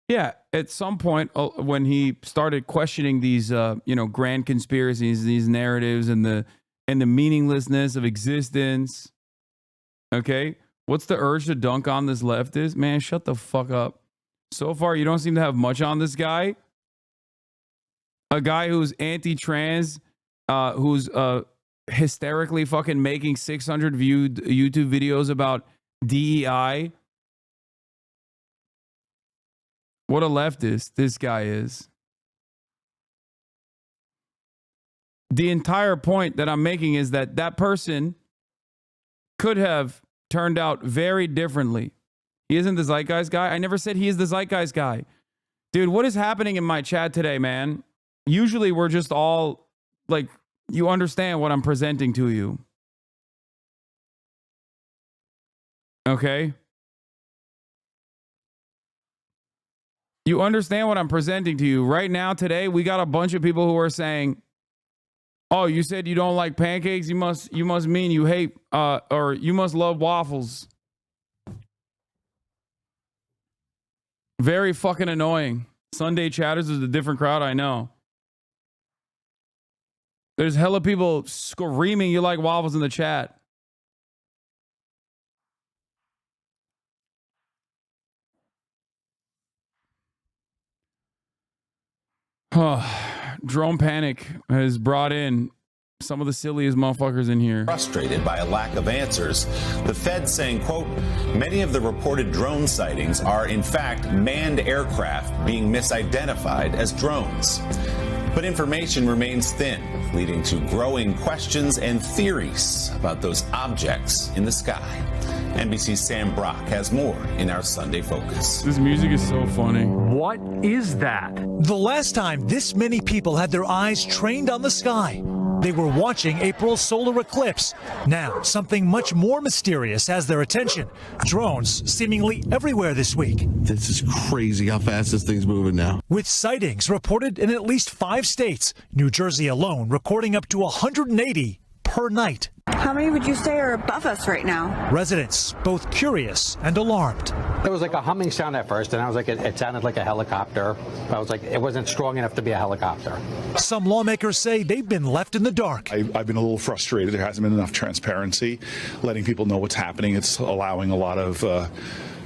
yeah, at some point when he started questioning these grand conspiracies, these narratives, and the meaninglessness of existence. Okay, what's the urge to dunk on this leftist? Man, shut the fuck up. So far, you don't seem to have much on this guy. A guy who's anti-trans, who's hysterically fucking making 600 viewed YouTube videos about DEI. What a leftist this guy is. The entire point that I'm making is that that person could have turned out very differently. He isn't the zeitgeist guy. I never said he is the zeitgeist guy. Dude, what is happening in my chat today, man? Usually we're just all like, you understand what I'm presenting to you. Okay? You understand what I'm presenting to you. Right now, today, we got a bunch of people who are saying, oh, you said you don't like pancakes? You must mean you hate, or you must love waffles. Very fucking annoying. Sunday chatters is a different crowd, I know. There's hella people screaming you like waffles in the chat. Drone panic has brought in some of the silliest motherfuckers in here. Frustrated by a lack of answers, the Fed saying, quote, many of the reported drone sightings are in fact manned aircraft being misidentified as drones. But information remains thin, leading to growing questions and theories about those objects in the sky. NBC's Sam Brock has more in our Sunday Focus. This music is so funny. What is that? The last time this many people had their eyes trained on the sky, they were watching April's solar eclipse. Now, something much more mysterious has their attention. Drones seemingly everywhere this week. This is crazy how fast this thing's moving now. With sightings reported in at least 5 states, New Jersey alone recording up to 180 per night. How many would you say are above us right now? Residents both curious and alarmed. There was like a humming sound at first, and I was like, it sounded like a helicopter. I was like, it wasn't strong enough to be a helicopter. Some lawmakers say they've been left in the dark. I've been a little frustrated. There hasn't been enough transparency, letting people know what's happening. It's allowing a lot of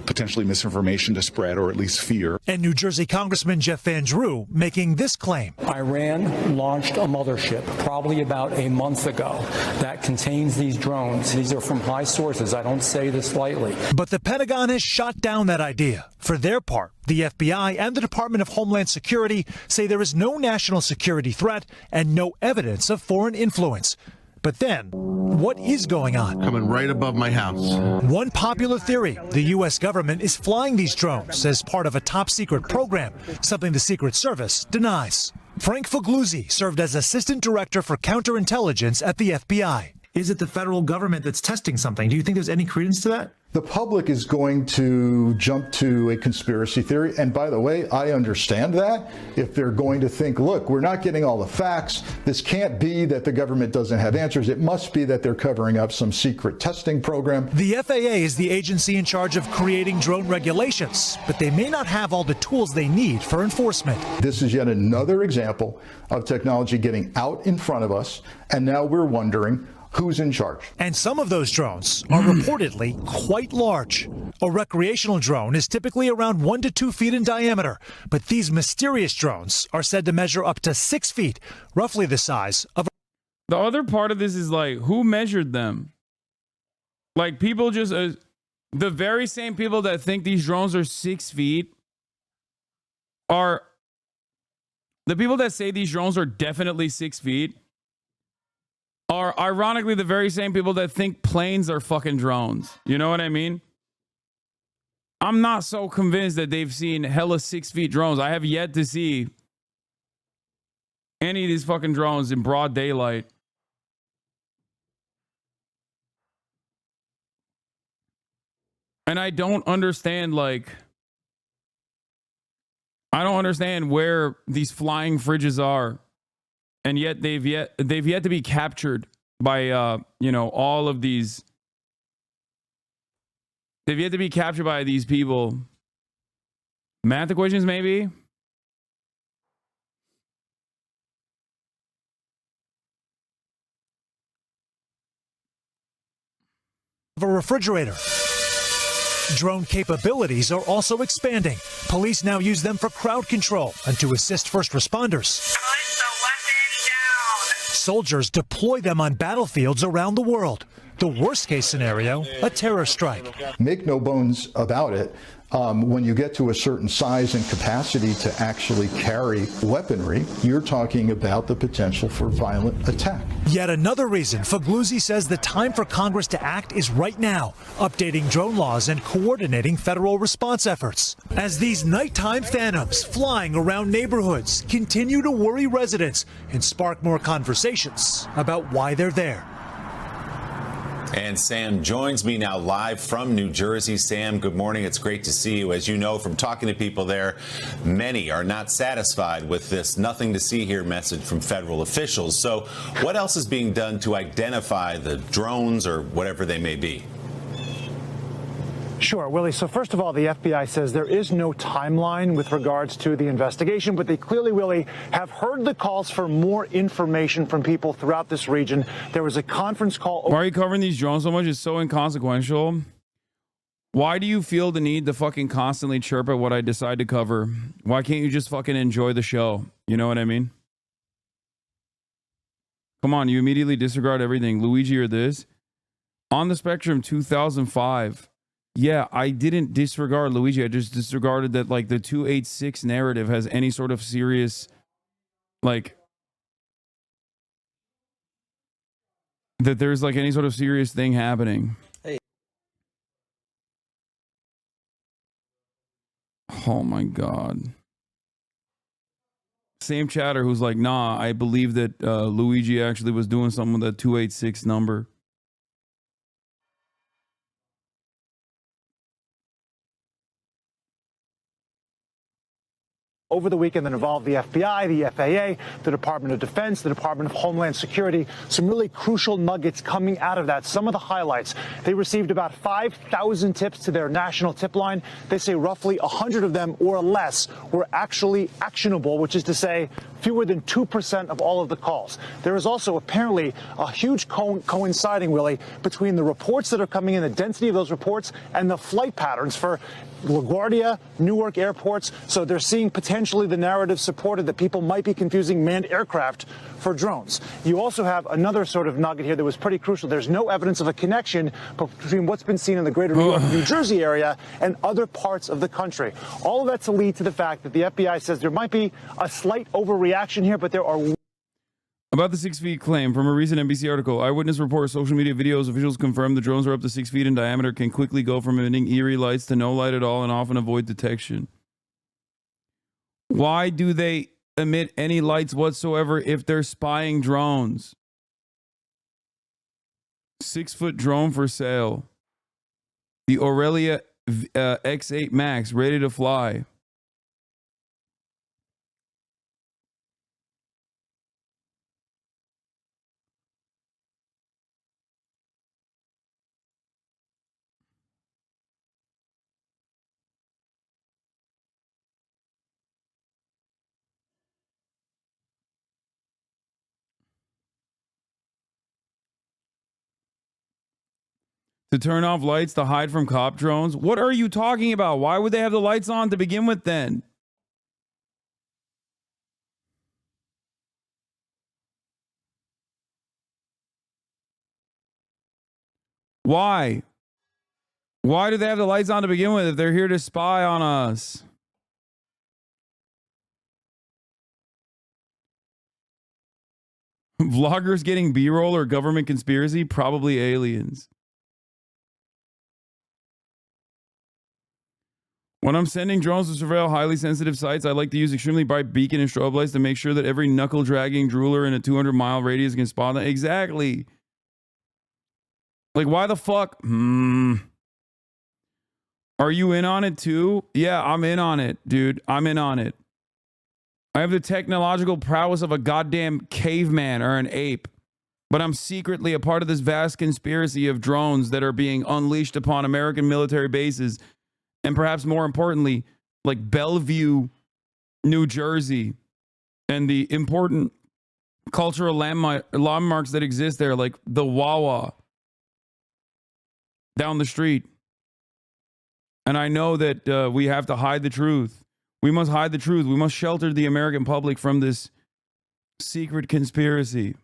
potentially misinformation to spread, or at least fear. And New Jersey Congressman Jeff Van Drew making this claim. Iran launched a mothership probably about a month ago that contains these drones. These are from high sources. I don't say this lightly. But the Pentagon has shot down that idea. For their part, the FBI and the Department of Homeland Security say there is no national security threat and no evidence of foreign influence. But then, what is going on? Coming right above my house. One popular theory, the U.S. government is flying these drones as part of a top-secret program, something the Secret Service denies. Frank Figluzzi served as Assistant Director for Counterintelligence at the FBI. Is it the federal government that's testing something? Do you think there's any credence to that? The public is going to jump to a conspiracy theory. And by the way, I understand that. If they're going to think, look, we're not getting all the facts. This can't be that the government doesn't have answers. It must be that they're covering up some secret testing program. The FAA is the agency in charge of creating drone regulations, but they may not have all the tools they need for enforcement. This is yet another example of technology getting out in front of us. And now we're wondering, who's in charge? And some of those drones are reportedly quite large. A recreational drone is typically around 1 to 2 feet in diameter, but these mysterious drones are said to measure up to 6 feet, roughly the size of. The other part of this is like, who measured them? Like, people just, the very same people that think these drones are 6 feet are the people that say these drones are definitely 6 feet. Are ironically the very same people that think planes are fucking drones. You know what I mean? I'm not so convinced that they've seen hella 6 feet drones. I have yet to see any of these fucking drones in broad daylight. And I don't understand, like, I don't understand where these flying fridges are. And yet they've yet to be captured by all of these. They've yet to be captured by these people. Math equations, maybe. Of a refrigerator. Drone capabilities are also expanding. Police now use them for crowd control and to assist first responders. Soldiers deploy them on battlefields around the world. The worst case scenario, a terror strike. Make no bones about it. When you get to a certain size and capacity to actually carry weaponry, you're talking about the potential for violent attack. Yet another reason Figluzzi says the time for Congress to act is right now, updating drone laws and coordinating federal response efforts. As these nighttime phantoms flying around neighborhoods continue to worry residents and spark more conversations about why they're there. And Sam joins me now live from New Jersey. Sam, good morning. It's great to see you. As you know from talking to people there, many are not satisfied with this nothing to see here message from federal officials. So what else is being done to identify the drones or whatever they may be? Sure, Willie. So first of all, the FBI says there is no timeline with regards to the investigation, but they clearly, Willie, have heard the calls for more information from people throughout this region. There was a conference call. Why are you covering these drones so much? It's so inconsequential. Why do you feel the need to fucking constantly chirp at what I decide to cover? Why can't you just fucking enjoy the show? You know what I mean? Come on, you immediately disregard everything. Luigi or this. On the Spectrum 2005. Yeah, I didn't disregard Luigi. I just disregarded that, like, the 286 narrative has any sort of serious, like, that there's, like, any sort of serious thing happening. Hey. Oh, my God. Same chatter who's like, nah, I believe that Luigi actually was doing something with that 286 number. Over the weekend that involved the FBI, the FAA, the Department of Defense, the Department of Homeland Security. Some really crucial nuggets coming out of that. Some of the highlights. They received about 5,000 tips to their national tip line. They say roughly 100 of them or less were actually actionable, which is to say fewer than 2% of all of the calls. There is also apparently a huge coinciding, Willie, between the reports that are coming in, the density of those reports, and the flight patterns for LaGuardia, Newark airports. So they're seeing potentially the narrative supported that people might be confusing manned aircraft for drones. You also have another sort of nugget here that was pretty crucial. There's no evidence of a connection between what's been seen in the greater New York, New Jersey area and other parts of the country. All of that to lead to the fact that the FBI says there might be a slight overreaction here, but there are... About the 6 feet claim from a recent NBC article, eyewitness report, social media videos, officials confirm the drones are up to 6 feet in diameter, can quickly go from emitting eerie lights to no light at all, and often avoid detection. Why do they emit any lights whatsoever if they're spying drones? 6-foot drone for sale. The Aurelia X8 Max, ready to fly. To turn off lights to hide from cop drones? What are you talking about? Why would they have the lights on to begin with then? Why? Why do they have the lights on to begin with if they're here to spy on us? Vloggers getting B-roll or government conspiracy? Probably aliens. When I'm sending drones to surveil highly sensitive sites, I like to use extremely bright beacon and strobe lights to make sure that every knuckle-dragging drooler in a 200-mile radius can spot them. Exactly. Like, why the fuck? Are you in on it too? Yeah, I'm in on it, dude. I'm in on it. I have the technological prowess of a goddamn caveman or an ape, but I'm secretly a part of this vast conspiracy of drones that are being unleashed upon American military bases. And perhaps more importantly, like Bellevue, New Jersey, and the important cultural landmarks that exist there, like the Wawa down the street. And I know that we have to hide the truth. We must hide the truth. We must shelter the American public from this secret conspiracy.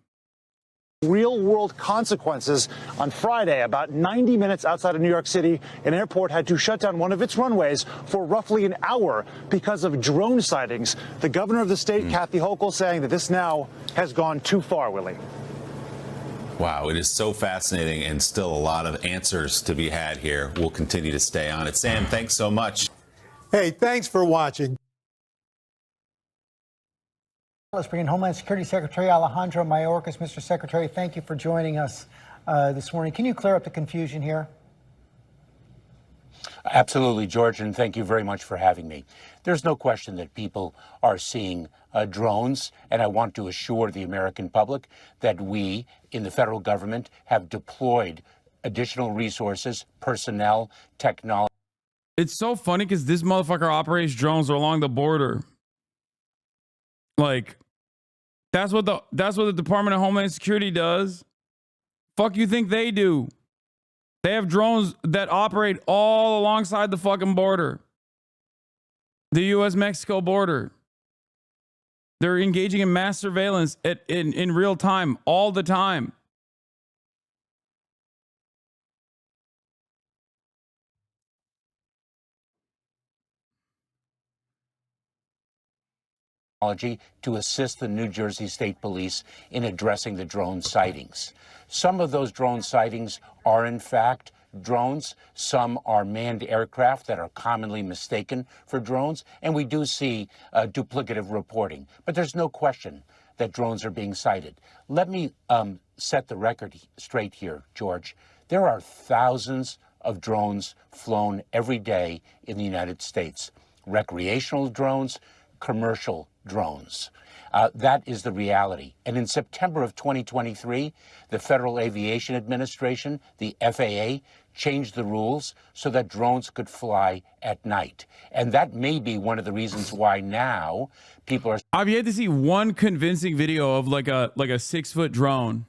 Real-world consequences. On Friday, about 90 minutes outside of New York City, an airport had to shut down one of its runways for roughly an hour because of drone sightings. The governor of the state, Kathy Hochul, saying that this now has gone too far, Willie. Wow, it is so fascinating and still a lot of answers to be had here. We'll continue to stay on it. Sam, thanks so much. Hey, thanks for watching. Let's bring in Homeland Security Secretary Alejandro Mayorkas. Mr. Secretary, thank you for joining us this morning. Can you clear up the confusion here? Absolutely, George, and thank you very much for having me. There's no question that people are seeing drones, and I want to assure the American public that we in the federal government have deployed additional resources, personnel, technology. It's so funny because this motherfucker operates drones along the border. Like, that's what the Department of Homeland Security does. Fuck you think they do? They have drones that operate all alongside the fucking border. The U.S.-Mexico border. They're engaging in mass surveillance in real time, all the time. To assist the New Jersey State Police in addressing the drone sightings. Some of those drone sightings are, in fact, drones. Some are manned aircraft that are commonly mistaken for drones. And we do see duplicative reporting. But there's no question that drones are being sighted. Let me set the record straight here, George. There are thousands of drones flown every day in the United States. Recreational drones, commercial drones. That is the reality. And in September of 2023, the Federal Aviation Administration, the FAA, changed the rules so that drones could fly at night. And that may be one of the reasons why now people are... I've yet to see one convincing video of like a 6-foot drone.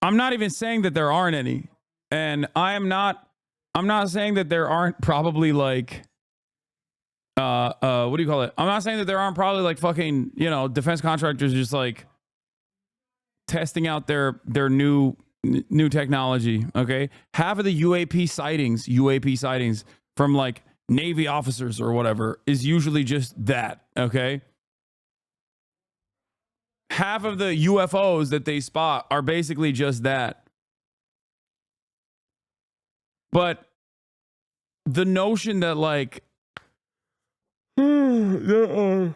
I'm not even saying that there aren't any. And I'm not saying that there aren't probably like what do you call it? I'm not saying that there aren't probably like fucking, you know, defense contractors just like testing out their new technology, okay? Half of the UAP sightings from like Navy officers or whatever is usually just that, okay? Half of the UFOs that they spot are basically just that. But the notion that like the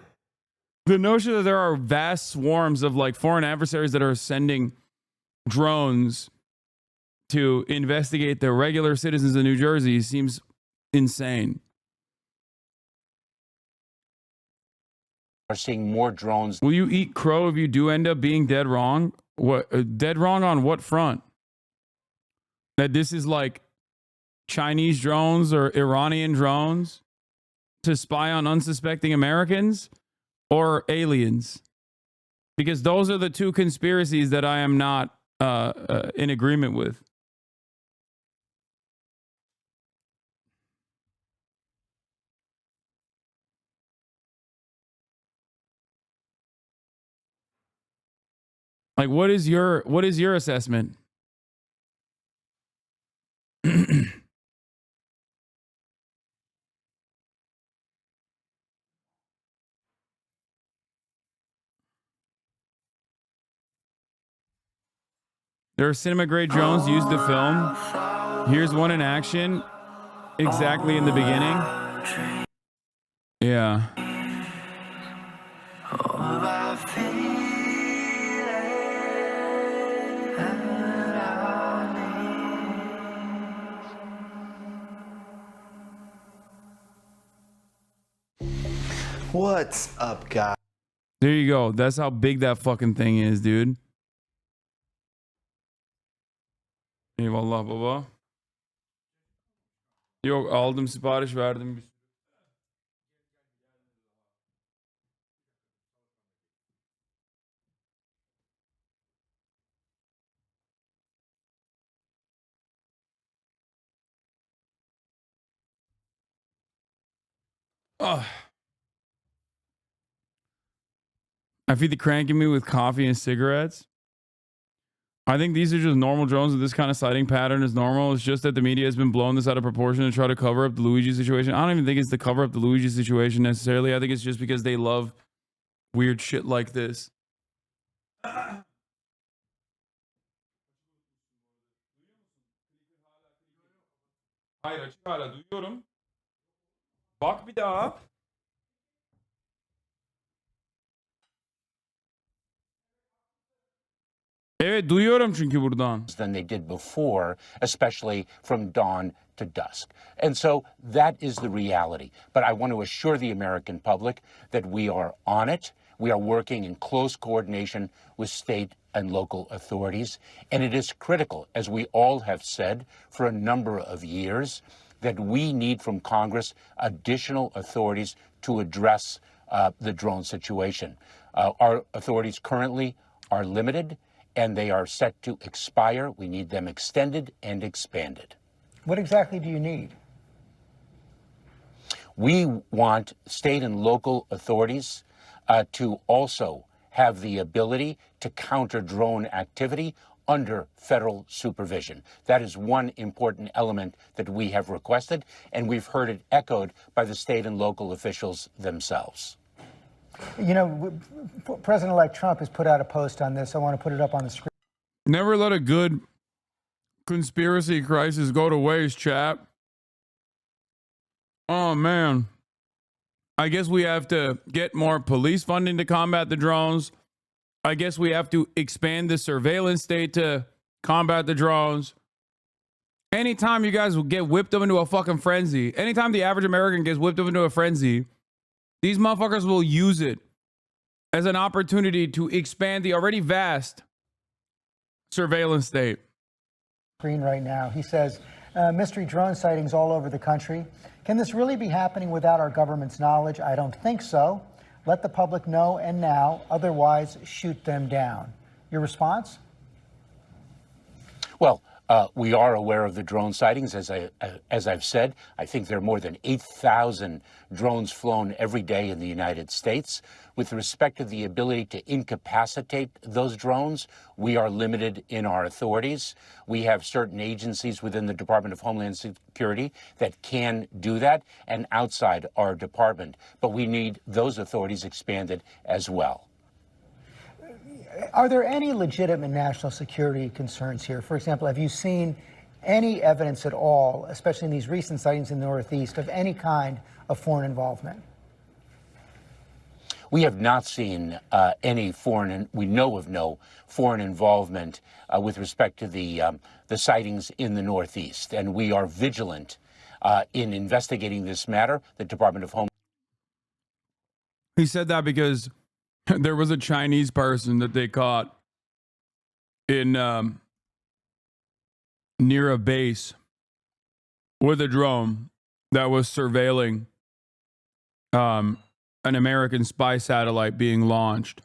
notion that there are vast swarms of like foreign adversaries that are sending drones to investigate the regular citizens of New Jersey seems insane. Are seeing more drones. Will you eat crow if you do end up being dead wrong? What dead wrong on what front? That this is like Chinese drones or Iranian drones to spy on unsuspecting Americans, or aliens? Because those are the two conspiracies that I am not in agreement with. Like, what is your assessment? There are cinema-grade drones used to film. Here's one in action, exactly in the beginning. Yeah. What's up, guys? There you go. That's how big that fucking thing is, dude. Eyvallah baba. Yok, aldım, sipariş verdim. Oh. I feed the cranky me with coffee and cigarettes. I think these are just normal drones, and this kind of sighting pattern is normal. It's just that the media has been blowing this out of proportion to try to cover up the Luigi situation. I don't even think it's to cover up the Luigi situation necessarily. I think it's just because they love weird shit like this. Hayır, açık hala duyuyorum. Bak bir daha. Evet, duyuyorum çünkü buradan. Than they did before, especially from dawn to dusk. And so that is the reality. But I want to assure the American public that we are on it. We are working in close coordination with state and local authorities. And it is critical, as we all have said for a number of years, that we need from Congress additional authorities to address the drone situation. Our authorities currently are limited, and they are set to expire. We need them extended and expanded. What exactly do you need? We want state and local authorities to also have the ability to counter drone activity under federal supervision. That is one important element that we have requested, and we've heard it echoed by the state and local officials themselves. You know, President-elect Trump has put out a post on this. I want to put it up on the screen. Never let a good conspiracy crisis go to waste, chap. Oh, man. I guess we have to get more police funding to combat the drones. I guess we have to expand the surveillance state to combat the drones. Anytime you guys will get whipped up into a fucking frenzy, anytime the average American gets whipped up into a frenzy, these motherfuckers will use it as an opportunity to expand the already vast surveillance state. Screen right now. He says, mystery drone sightings all over the country. Can this really be happening without our government's knowledge? I don't think so. Let the public know and now, otherwise shoot them down. Your response? Well, we are aware of the drone sightings, as I've said. I think there are more than 8,000 drones flown every day in the United States. With respect to the ability to incapacitate those drones, we are limited in our authorities. We have certain agencies within the Department of Homeland Security that can do that, and outside our department. But we need those authorities expanded as well. Are there any legitimate national security concerns here? For example, have you seen any evidence at all, especially in these recent sightings in the Northeast, of any kind of foreign involvement? We have not seen any foreign, we know of no foreign involvement with respect to the sightings in the Northeast, and we are vigilant in investigating this matter. The Department of Homeland. He said that because there was a Chinese person that they caught in near a base with a drone that was surveilling an American spy satellite being launched.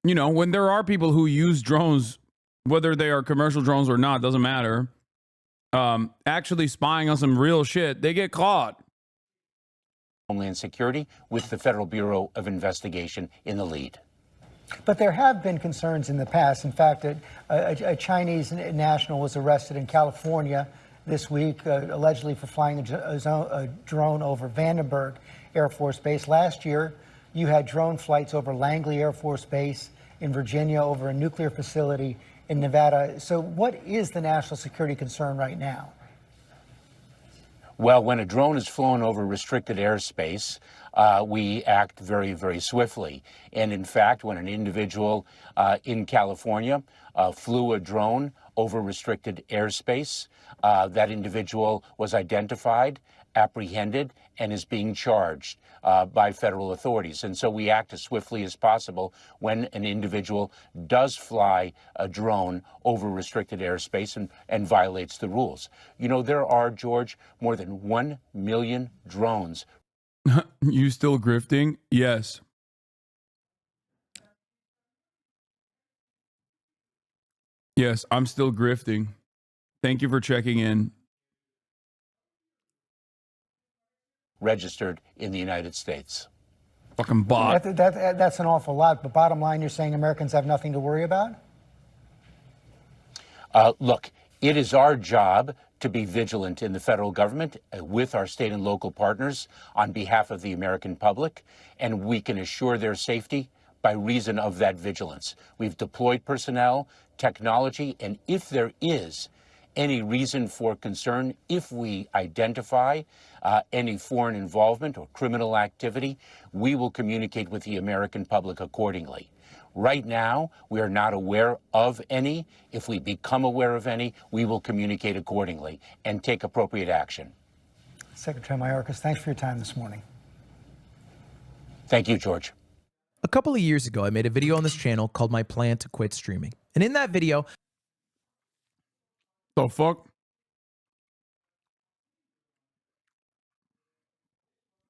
You know, when there are people who use drones, whether they are commercial drones or not, doesn't matter, actually spying on some real shit, they get caught. Homeland Security with the Federal Bureau of Investigation in the lead. But there have been concerns in the past. In fact, a Chinese national was arrested in California this week, allegedly for flying a drone over Vandenberg Air Force Base. Last year, you had drone flights over Langley Air Force Base in Virginia, over a nuclear facility in Nevada. So what is the national security concern right now? Well, when a drone is flown over restricted airspace, we act very, very swiftly. And in fact, when an individual in California flew a drone over restricted airspace, that individual was identified, apprehended, and is being charged by federal authorities. And so we act as swiftly as possible when an individual does fly a drone over restricted airspace and violates the rules. You know, there are, George, more than 1 million drones. You still grifting? Yes. Yes, I'm still grifting. Thank you for checking in. Registered in the United States. Fucking bot. That's an awful lot, but bottom line, you're saying Americans have nothing to worry about? Look, it is our job to be vigilant in the federal government with our state and local partners on behalf of the American public, and we can assure their safety by reason of that vigilance. We've deployed personnel, technology, and if there is any reason for concern, if we identify any foreign involvement or criminal activity, we will communicate with the American public accordingly. Right now, we are not aware of any. If we become aware of any, we will communicate accordingly and take appropriate action. Secretary Mayorkas, thanks for your time this morning. Thank you, George. A couple of years ago, I made a video on this channel called My Plan to Quit Streaming. And in that video, the fuck?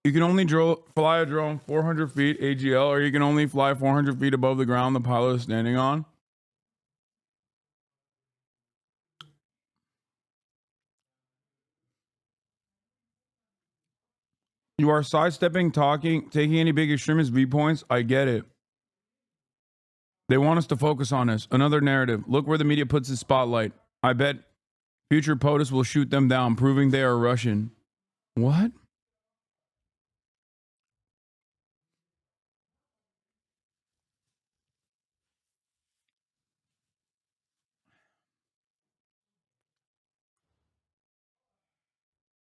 You can only fly a drone 400 feet AGL, or you can only fly 400 feet above the ground the pilot is standing on. You are sidestepping, taking any big extremist viewpoints. I get it. They want us to focus on this. Another narrative. Look where the media puts its spotlight. I bet future POTUS will shoot them down, proving they are Russian. What?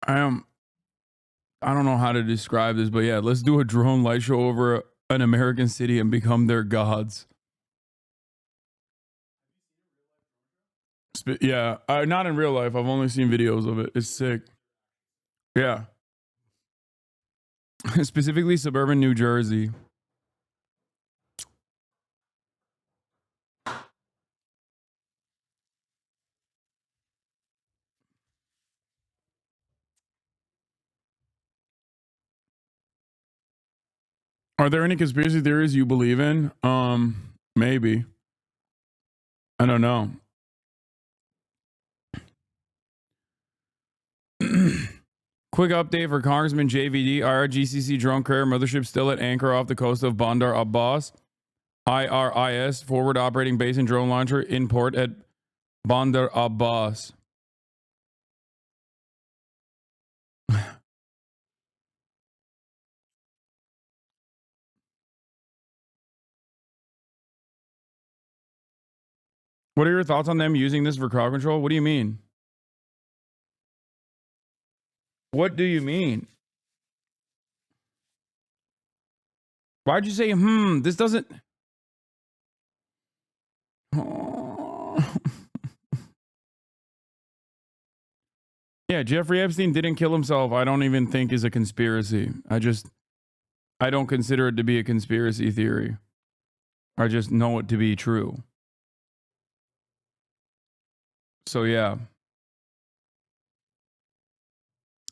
I don't know how to describe this, but yeah, let's do a drone light show over an American city and become their gods. Yeah, not in real life. I've only seen videos of it. It's sick. Yeah. Specifically suburban New Jersey. Are there any conspiracy theories you believe in? Maybe. I don't know. Quick update for Congressman JVD. IRGCC drone carrier mothership still at anchor off the coast of Bandar Abbas. IRIS forward operating base and drone launcher in port at Bandar Abbas. What are your thoughts on them using this for crowd control? What do you mean? What do you mean? Why'd you say, this doesn't... Yeah, Jeffrey Epstein didn't kill himself. I don't even think is a conspiracy. I don't consider it to be a conspiracy theory. I just know it to be true. So yeah.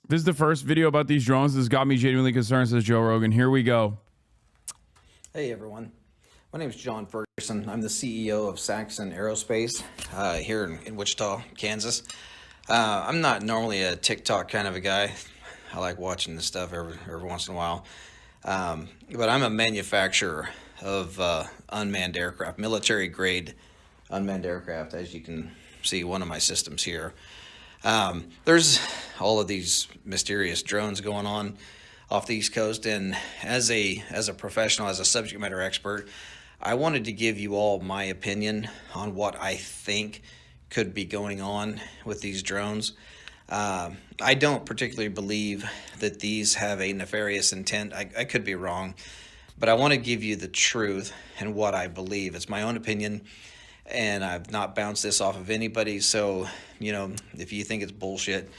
This is the first video about these drones. This got me genuinely concerned, says Joe Rogan. Here we go. Hey everyone. My name is John Ferguson. I'm the CEO of Saxon Aerospace here in Wichita, Kansas. I'm not normally a TikTok kind of a guy. I like watching this stuff every once in a while. But I'm a manufacturer of unmanned aircraft, military grade unmanned aircraft, as you can see one of my systems here. There's all of these mysterious drones going on off the East Coast, and as a professional, as a subject matter expert, I wanted to give you all my opinion on what I think could be going on with these drones. I don't particularly believe that these have a nefarious intent. I could be wrong, but I want to give you the truth and what I believe. It's my own opinion, and I've not bounced this off of anybody. So, you know, if you think it's bullshit,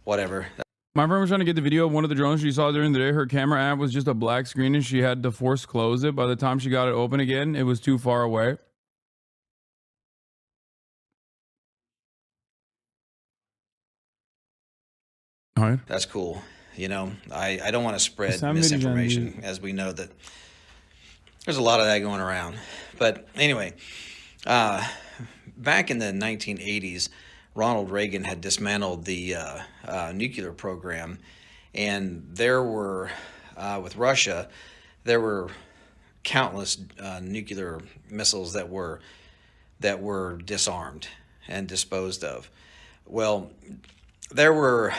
whatever. My friend was trying to get the video of one of the drones she saw during the day. Her camera app was just a black screen and she had to force close it. By the time she got it open again, it was too far away. All right. That's cool. You know, I don't want to spread misinformation, as we know that there's a lot of that going around. But anyway, back in the 1980s, Ronald Reagan had dismantled the nuclear program, and there were, with Russia, there were countless nuclear missiles that were disarmed and disposed of. Well, there were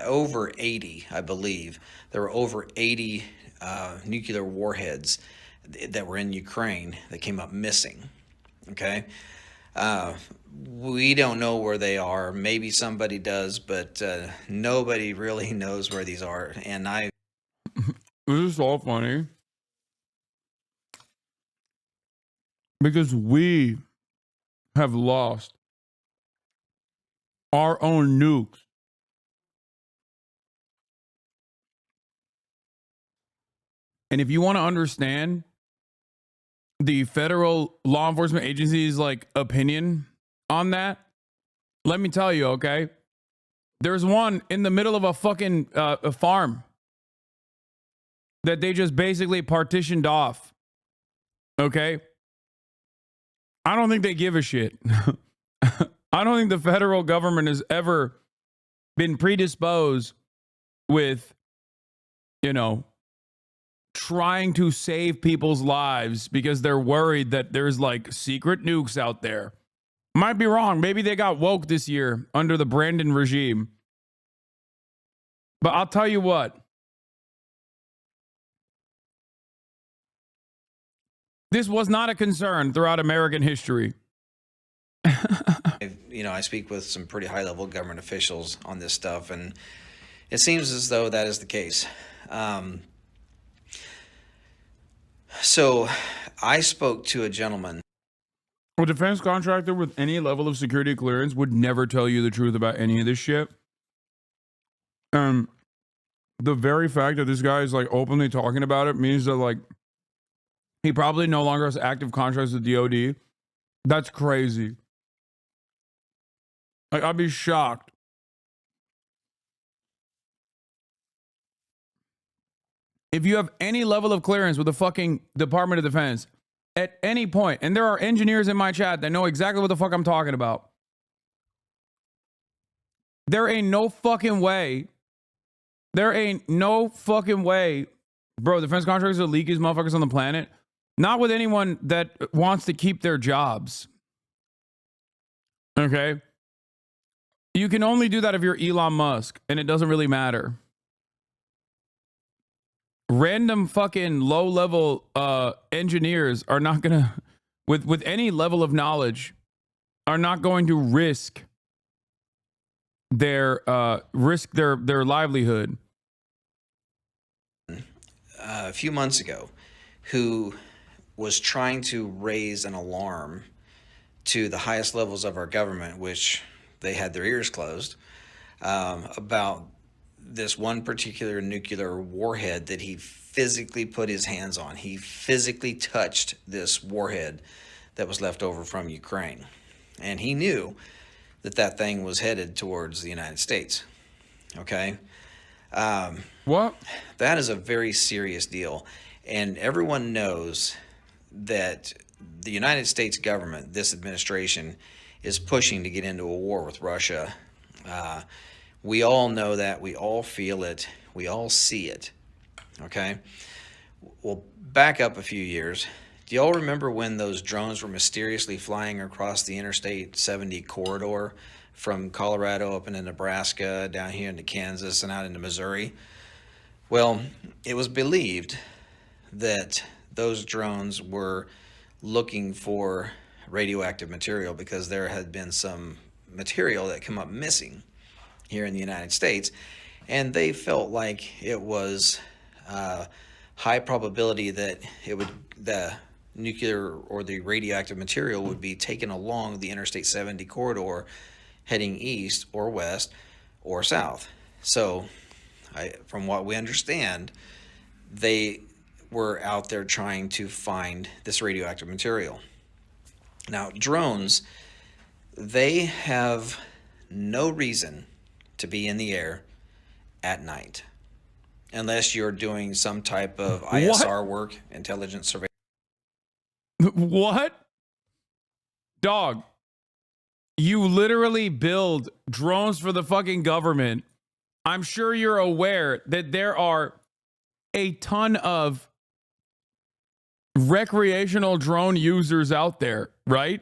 over 80, I believe. There were over 80 nuclear warheads that were in Ukraine that came up missing. Okay? We don't know where they are. Maybe somebody does, but nobody really knows where these are. And This is so funny. Because we have lost our own nukes. And if you want to understand the federal law enforcement agency's opinion on that, let me tell you, okay? There's one in the middle of a fucking a farm that they just basically partitioned off. Okay? I don't think they give a shit. I don't think the federal government has ever been predisposed with, trying to save people's lives because they're worried that there's secret nukes out there. Might be wrong. Maybe they got woke this year under the Brandon regime. But I'll tell you what. This was not a concern throughout American history. I speak with some pretty high-level government officials on this stuff, and it seems as though that is the case. So I spoke to a gentleman. A defense contractor with any level of security clearance would never tell you the truth about any of this shit. the very fact that this guy is like openly talking about it means that like he probably no longer has active contracts with DOD. That's crazy. Like, I'd be shocked. If you have any level of clearance with the fucking Department of Defense at any point, and there are engineers in my chat that know exactly what the fuck I'm talking about, there ain't no fucking way. There ain't no fucking way. Bro, defense contractors are the leakiest motherfuckers on the planet. Not with anyone that wants to keep their jobs. Okay? You can only do that if you're Elon Musk, and it doesn't really matter. Random fucking low-level engineers are not gonna, with any level of knowledge, are not going to risk their livelihood. A few months ago, who was trying to raise an alarm to the highest levels of our government, which they had their ears closed, about this one particular nuclear warhead that he physically put his hands on. He physically touched this warhead that was left over from Ukraine. And he knew that that thing was headed towards the United States. Okay? What? That is a very serious deal. And everyone knows that the United States government, this administration, is pushing to get into a war with Russia. We all know that. We all feel it. We all see it. Okay? Well, back up a few years. Do y'all remember when those drones were mysteriously flying across the Interstate 70 corridor from Colorado up into Nebraska, down here into Kansas, and out into Missouri? Well, it was believed that those drones were looking for radioactive material because there had been some material that come up missing here in the United States, and they felt like it was high probability that the nuclear or the radioactive material would be taken along the Interstate 70 corridor heading east or west or south. So from what we understand, they were out there trying to find this radioactive material. Now, drones, they have no reason to be in the air at night unless you're doing some type of ISR work, intelligence surveillance. What? Dog, you literally build drones for the fucking government. I'm sure you're aware that there are a ton of recreational drone users out there, right?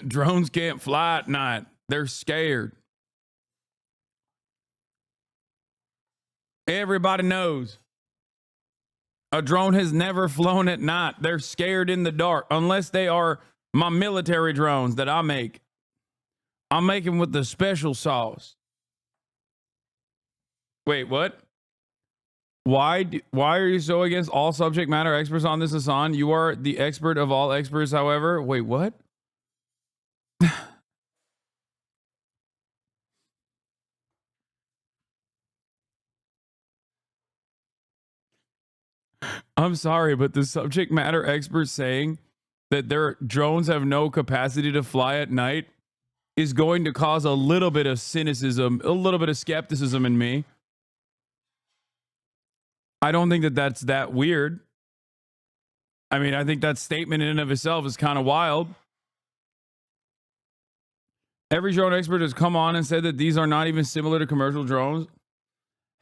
Drones can't fly at night. They're scared. Everybody knows. A drone has never flown at night. They're scared in the dark, unless they are my military drones that I make. I'm making with the special sauce. Wait, what? Why are you so against all subject matter experts on this, Hasan? You are the expert of all experts, however. Wait, what? I'm sorry, but the subject matter experts saying that their drones have no capacity to fly at night is going to cause a little bit of cynicism, a little bit of skepticism in me. I don't think that that's that weird. I mean, I think that statement in and of itself is kind of wild. Every drone expert has come on and said that these are not even similar to commercial drones.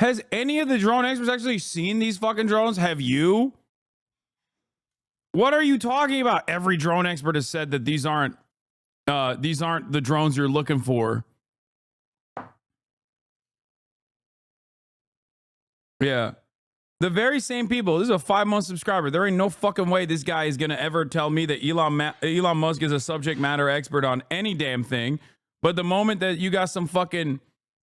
Has any of the drone experts actually seen these fucking drones? Have you? What are you talking about? Every drone expert has said that these aren't the drones you're looking for. Yeah. The very same people. This is a 5-month subscriber. There ain't no fucking way this guy is going to ever tell me that Elon Musk is a subject matter expert on any damn thing. But the moment that you got some fucking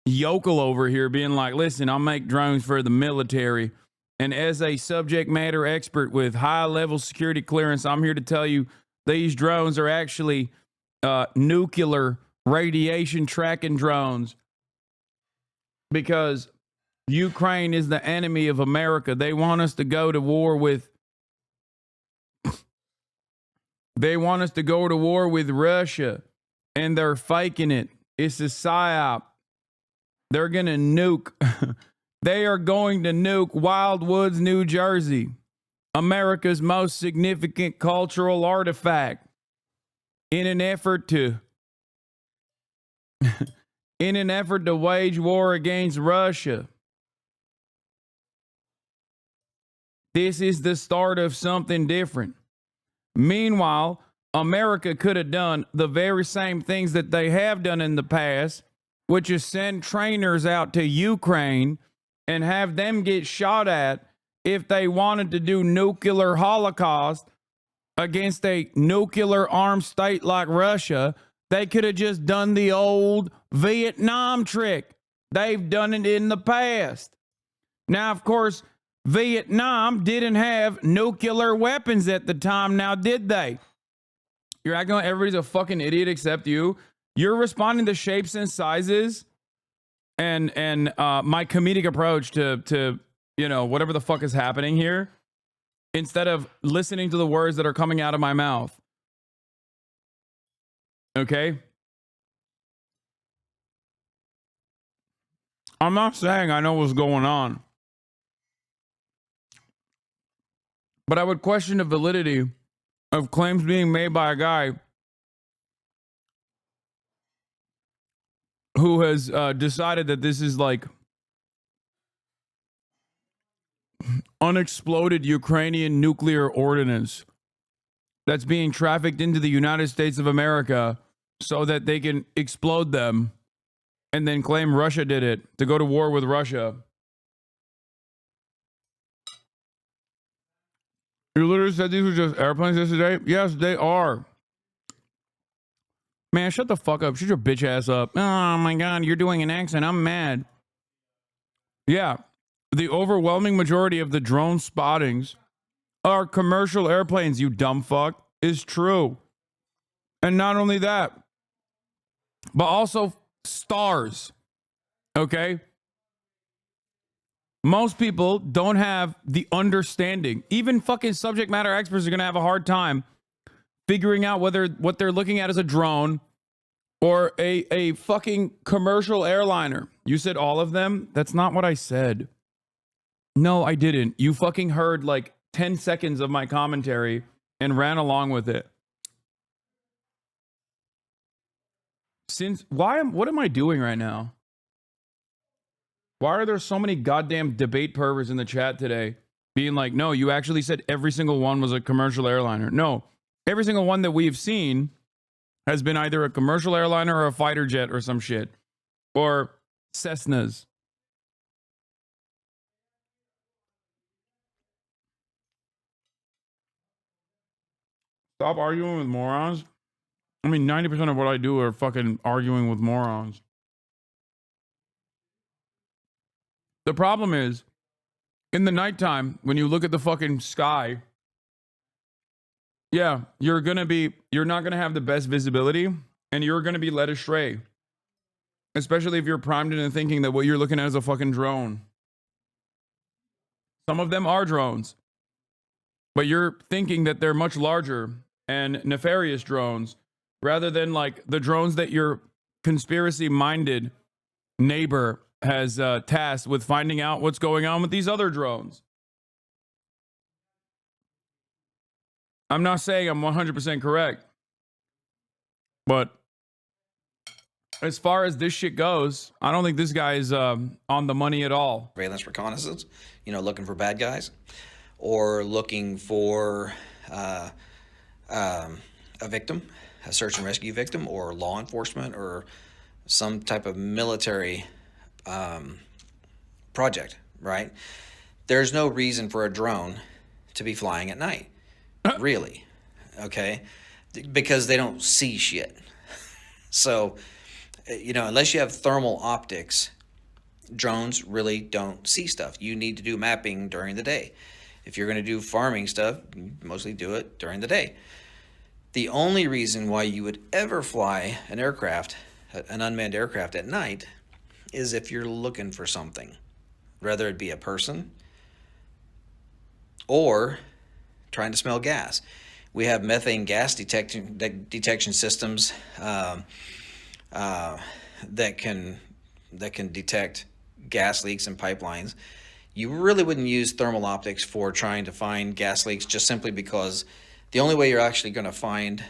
yokel over here being like, listen, I'll make drones for the military. And as a subject matter expert with high level security clearance, I'm here to tell you these drones are actually nuclear radiation tracking drones because Ukraine is the enemy of America. They want us to go to war with Russia, and they're faking it. It's a psyop. They're going to nuke. They are going to nuke Wildwoods, New Jersey, America's most significant cultural artifact, in an effort to wage war against Russia. This is the start of something different. Meanwhile, America could have done the very same things that they have done in the past, which is send trainers out to Ukraine and have them get shot at if they wanted to do nuclear holocaust against a nuclear armed state like Russia. They could have just done the old Vietnam trick. They've done it in the past. Now, of course, Vietnam didn't have nuclear weapons at the time, now did they? You're acting like everybody's a fucking idiot except you. You're responding to shapes and sizes and my comedic approach to you know, whatever the fuck is happening here, instead of listening to the words that are coming out of my mouth. Okay? I'm not saying I know what's going on, but I would question the validity of claims being made by a guy who has decided that this is like unexploded Ukrainian nuclear ordnance that's being trafficked into the United States of America so that they can explode them and then claim Russia did it to go to war with Russia. You literally said these were just airplanes yesterday? Yes, they are. Man, shut the fuck up. Shut your bitch ass up. Oh my God, you're doing an accent. I'm mad. Yeah, the overwhelming majority of the drone spottings are commercial airplanes, you dumb fuck, is true. And not only that, but also stars. Okay? Most people don't have the understanding. Even fucking subject matter experts are going to have a hard time figuring out whether what they're looking at is a drone or a fucking commercial airliner. You said all of them? That's not what I said. No, I didn't. You fucking heard like 10 seconds of my commentary and ran along with it. What am I doing right now? Why are there so many goddamn debate perverts in the chat today being like, no, you actually said every single one was a commercial airliner? No, every single one that we've seen has been either a commercial airliner or a fighter jet or some shit. Or Cessnas. Stop arguing with morons. I mean, 90% of what I do are fucking arguing with morons. The problem is, in the nighttime, when you look at the fucking sky, yeah, you're not gonna have the best visibility, and you're gonna be led astray. Especially if you're primed into thinking that what you're looking at is a fucking drone. Some of them are drones, but you're thinking that they're much larger and nefarious drones, rather than like the drones that your conspiracy-minded neighbor has tasked with finding out what's going on with these other drones. I'm not saying I'm 100% correct, but as far as this shit goes, I don't think this guy is on the money at all. Surveillance reconnaissance, you know, looking for bad guys, or looking for a victim, a search and rescue victim, or law enforcement, or some type of military project, right? There's no reason for a drone to be flying at night, really, okay? Because they don't see shit. So, you know, unless you have thermal optics, drones really don't see stuff. You need to do mapping during the day. If you're going to do farming stuff, you mostly do it during the day. The only reason why you would ever fly an aircraft, an unmanned aircraft at night, is if you're looking for something, whether it be a person or trying to smell gas. We have methane gas detection systems that can detect gas leaks in pipelines. You really wouldn't use thermal optics for trying to find gas leaks, just simply because the only way you're actually going to find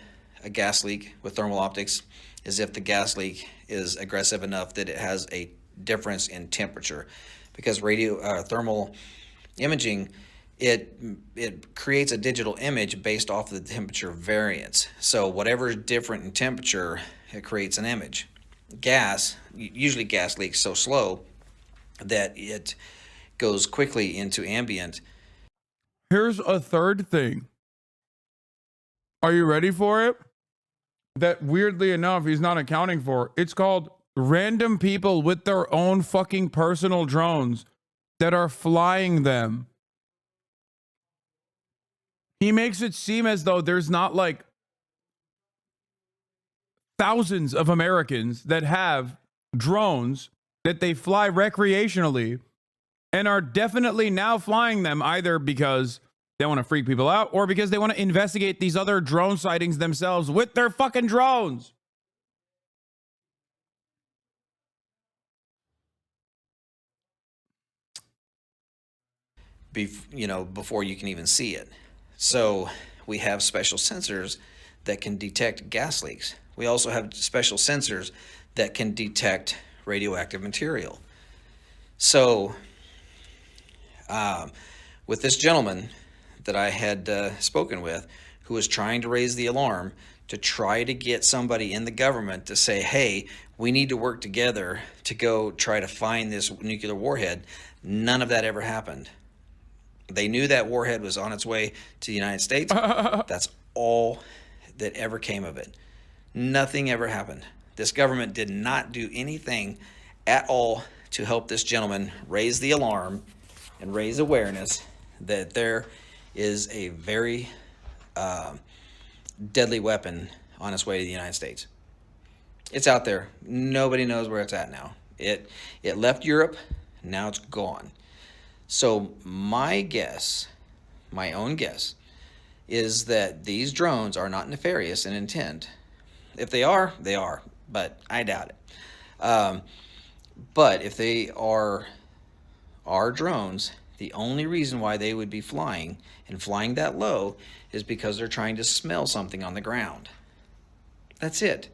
a gas leak with thermal optics is if the gas leak is aggressive enough that it has a difference in temperature, because thermal imaging, it creates a digital image based off of the temperature variance. So whatever is different in temperature, it creates an image. Usually gas leaks so slow that it goes quickly into ambient. Here's a third thing. Are you ready for it? That weirdly enough, he's not accounting for. It's called random people with their own fucking personal drones that are flying them. He makes it seem as though there's not like thousands of Americans that have drones that they fly recreationally and are definitely now flying them either because they want to freak people out or because they want to investigate these other drone sightings themselves with their fucking drones. Before you can even see it. So we have special sensors that can detect gas leaks. We also have special sensors that can detect radioactive material. So with this gentleman that I had spoken with, who was trying to raise the alarm to try to get somebody in the government to say, hey, we need to work together to go try to find this nuclear warhead, none of that ever happened. They knew that warhead was on its way to the United States. That's all that ever came of it. Nothing ever happened. This government did not do anything at all to help this gentleman raise the alarm and raise awareness that there is a very deadly weapon on its way to the United States. It's out there. Nobody knows where it's at now. It left Europe. Now it's gone. So my guess, my own guess, is that these drones are not nefarious in intent. If they are, they are, but I doubt it. But if they are drones, the only reason why they would be flying and flying that low is because they're trying to smell something on the ground. That's it.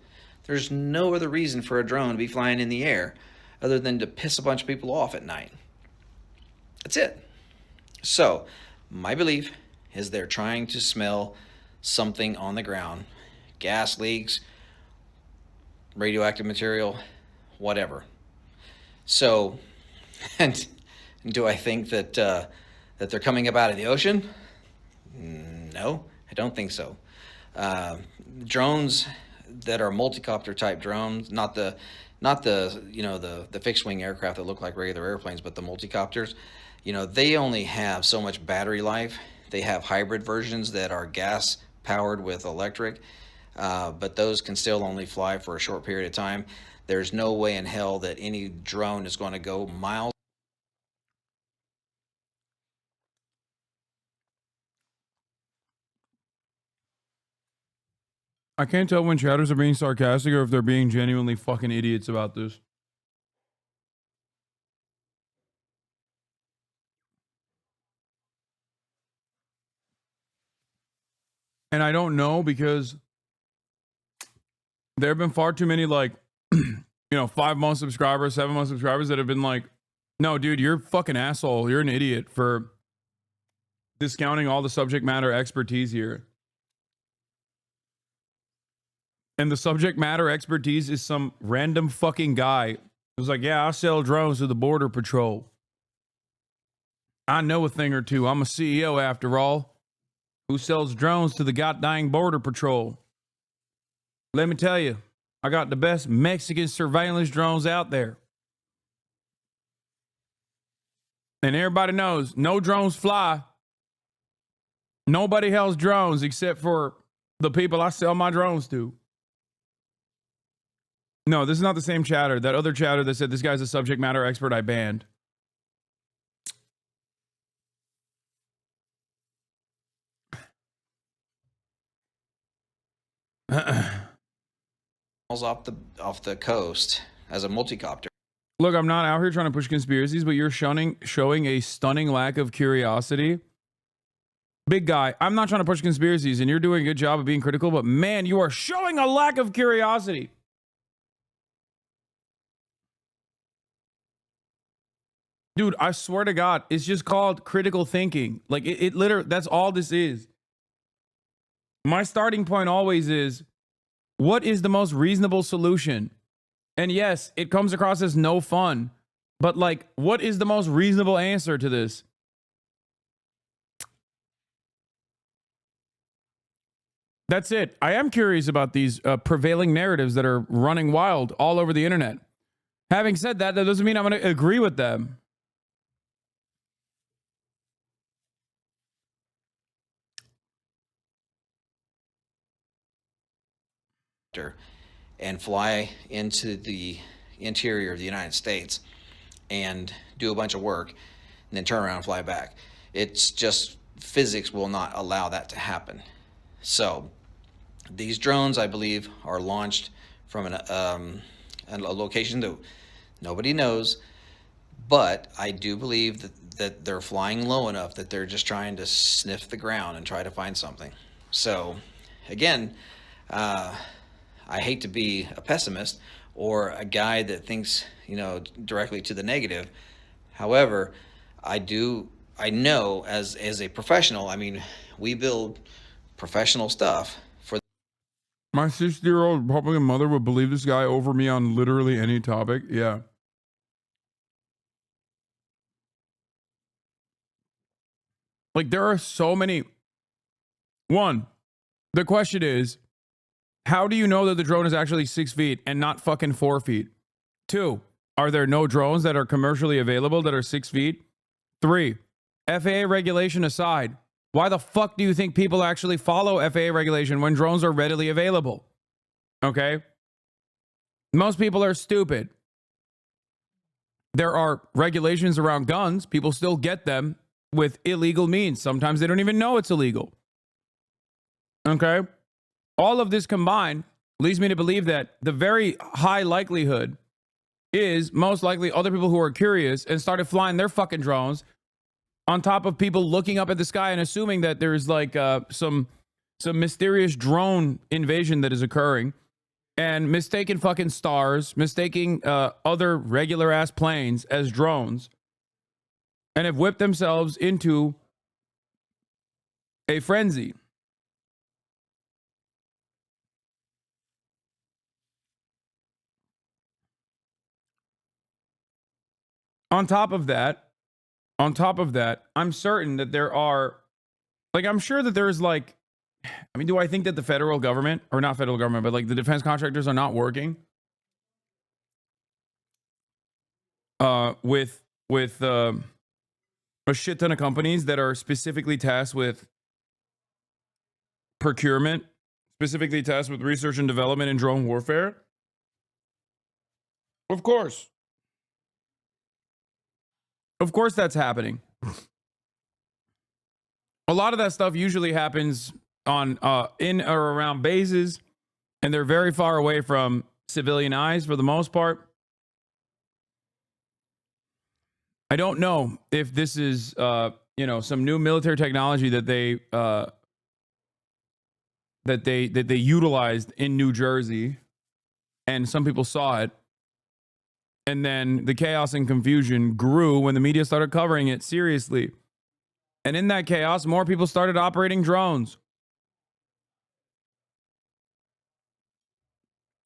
There's no other reason for a drone to be flying in the air other than to piss a bunch of people off at night. That's it. So, my belief is they're trying to smell something on the ground. Gas leaks, radioactive material, whatever. So, and do I think that that they're coming up out of the ocean? No, I don't think so. Drones that are multi-copter type drones, not the fixed wing aircraft that look like regular airplanes, but the multi-copters, they only have so much battery life. They have hybrid versions that are gas powered with electric, but those can still only fly for a short period of time. There's no way in hell that any drone is going to go miles. I can't tell when chatters are being sarcastic or if they're being genuinely fucking idiots about this. And I don't know, because there have been far too many 5-month subscribers, 7-month subscribers that have been like, no, dude, you're a fucking asshole. You're an idiot for discounting all the subject matter expertise here. And the subject matter expertise is some random fucking guy who's like, yeah, I sell drones to the Border Patrol. I know a thing or two. I'm a CEO after all, who sells drones to the goddamn Border Patrol. Let me tell you, I got the best Mexican surveillance drones out there. And everybody knows no drones fly. Nobody has drones except for The people I sell my drones to. No, this is not the same chatter. That other chatter that said this guy's a subject matter expert, I banned. off the coast as a multicopter. Look, I'm not out here trying to push conspiracies, but you're showing a stunning lack of curiosity. Big guy, I'm not trying to push conspiracies, and you're doing a good job of being critical, but man, you are showing a lack of curiosity. Dude, I swear to God, it's just called critical thinking. Like, it literally, that's all this is. My starting point always is, what is the most reasonable solution? And yes, it comes across as no fun, but like, what is the most reasonable answer to this? That's it. I am curious about these prevailing narratives that are running wild all over the internet. Having said that, that doesn't mean I'm going to agree with them. And fly into the interior of the United States and do a bunch of work and then turn around and fly back. It's just physics will not allow that to happen. So these drones, I believe, are launched from a location that nobody knows, but I do believe that they're flying low enough that they're just trying to sniff the ground and try to find something. So again, I hate to be a pessimist or a guy that thinks, directly to the negative. However, I know as a professional, I mean, we build professional stuff for. My 60-year-old Republican mother would believe this guy over me on literally any topic. Yeah. Like, there are so many. One, the question is, how do you know that the drone is actually 6 feet and not fucking 4 feet? 2, are there no drones that are commercially available that are 6 feet? 3, FAA regulation aside, why the fuck do you think people actually follow FAA regulation when drones are readily available? Okay? Most people are stupid. There are regulations around guns. People still get them with illegal means. Sometimes they don't even know it's illegal. Okay? All of this combined leads me to believe that the very high likelihood is most likely other people who are curious and started flying their fucking drones on top of people looking up at the sky and assuming that there's like some mysterious drone invasion that is occurring, and mistaking fucking stars, mistaking other regular ass planes as drones, and have whipped themselves into a frenzy. On top of that, I'm certain that there are, like, I'm sure that there's like, I mean, do I think that the federal government, or not federal government, but like the defense contractors are not working with a shit ton of companies that are specifically tasked with procurement, specifically tasked with research and development in drone warfare? Of course. Of course that's happening. A lot of that stuff usually happens on in or around bases, and they're very far away from civilian eyes for the most part. I don't know if this is some new military technology that they utilized in New Jersey, and some people saw it. And then the chaos and confusion grew when the media started covering it seriously. And in that chaos, more people started operating drones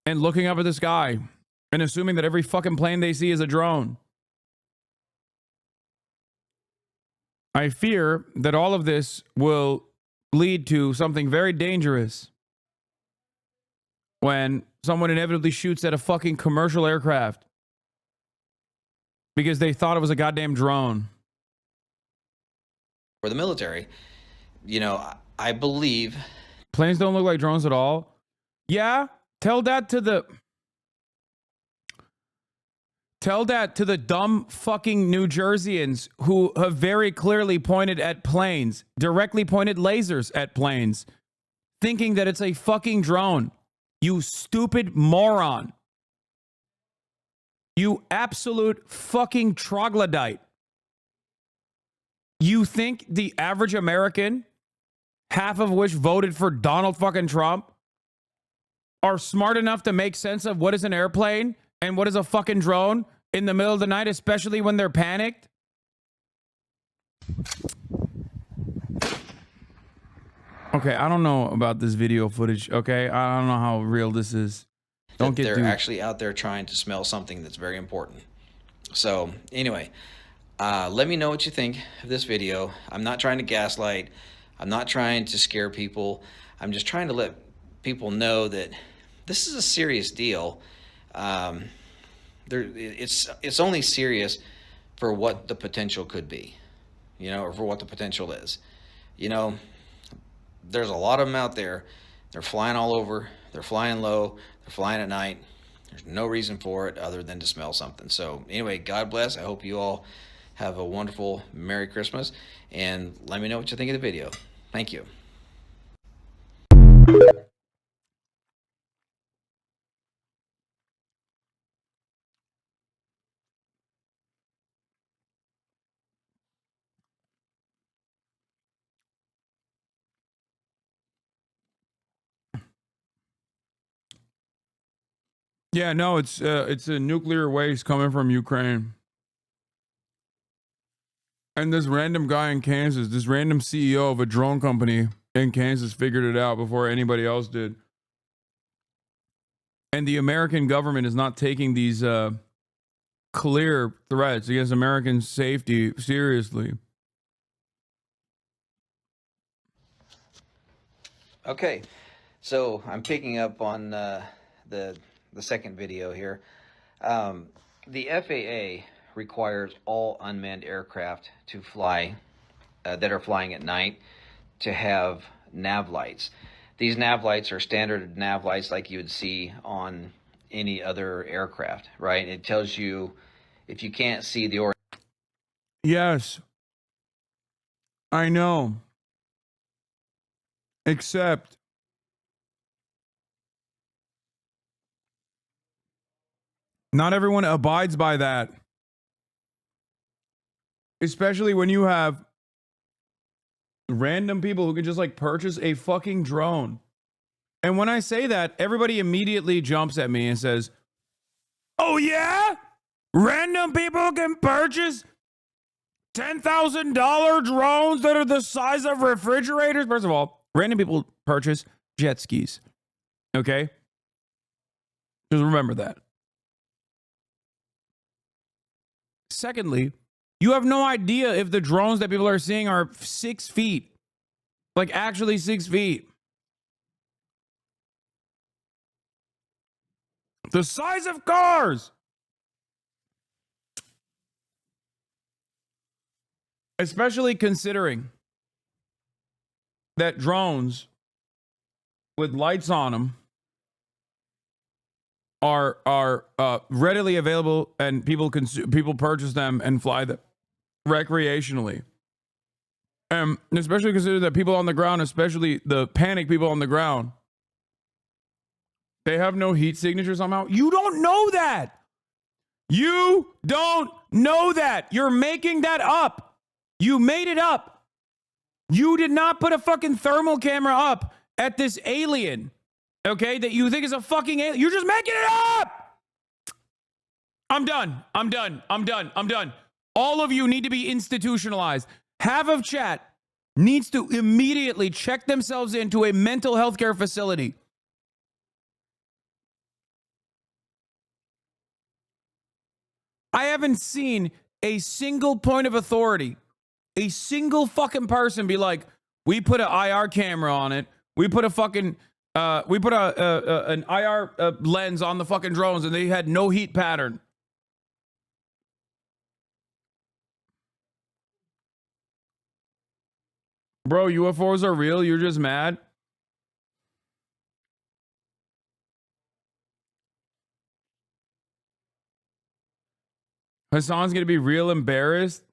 and looking up at the sky and assuming that every fucking plane they see is a drone. I fear that all of this will lead to something very dangerous when someone inevitably shoots at a fucking commercial aircraft because they thought it was a goddamn drone. For the military, I believe Planes don't look like drones at all. Yeah, tell that to the dumb fucking New Jerseyans who have very clearly pointed at planes, directly pointed lasers at planes, thinking that it's a fucking drone. You stupid moron. You absolute fucking troglodyte. You think the average American, half of which voted for Donald fucking Trump, are smart enough to make sense of what is an airplane and what is a fucking drone in the middle of the night, especially when they're panicked? Okay, I don't know about this video footage, okay? I don't know how real this is. Don't get They're actually out there trying to smell something that's very important. So, anyway, let me know what you think of this video. I'm not trying to gaslight. I'm not trying to scare people. I'm just trying to let people know that this is a serious deal. It's only serious for what the potential could be, you know, or for what the potential is. You know, there's a lot of them out there. They're flying all over. They're flying low. They're flying at night. There's no reason for it other than to smell something. So anyway, God bless. I hope you all have a wonderful Merry Christmas. And let me know what you think of the video. Thank you. Yeah, no, it's a nuclear waste coming from Ukraine. And this random guy in Kansas, this random CEO of a drone company in Kansas figured it out before anybody else did. And the American government is not taking these clear threats against American safety seriously. Okay, so I'm picking up on the second video here. The FAA requires all unmanned aircraft to fly that are flying at night to have nav lights. These nav lights are standard nav lights like you would see on any other aircraft, right? It tells you if you can't see the Yes, I know. Except not everyone abides by that. Especially when you have random people who can just like purchase a fucking drone. And when I say that, everybody immediately jumps at me and says, "Oh yeah? Random people can purchase $10,000 drones that are the size of refrigerators?" First of all, random people purchase jet skis. Okay? Just remember that. Secondly, you have no idea if the drones that people are seeing are 6 feet. Like actually 6 feet. The size of cars. Especially considering that drones with lights on them are readily available, and people purchase them and fly them recreationally. Especially consider that people on the ground, especially the panic people on the ground, they have no heat signature somehow. You don't know that. You don't know that. You're making that up. You made it up. You did not put a fucking thermal camera up at this alien, okay, that you think is a fucking alien. You're just making it up. I'm done. I'm done. I'm done. I'm done. All of you need to be institutionalized. Half of chat needs to immediately check themselves into a mental health care facility. I haven't seen a single point of authority, a single fucking person be like, we put an IR camera on it. We put a fucking, we put an IR lens on the fucking drones and they had no heat pattern. Bro, UFOs are real. You're just mad. Hassan's going to be real embarrassed.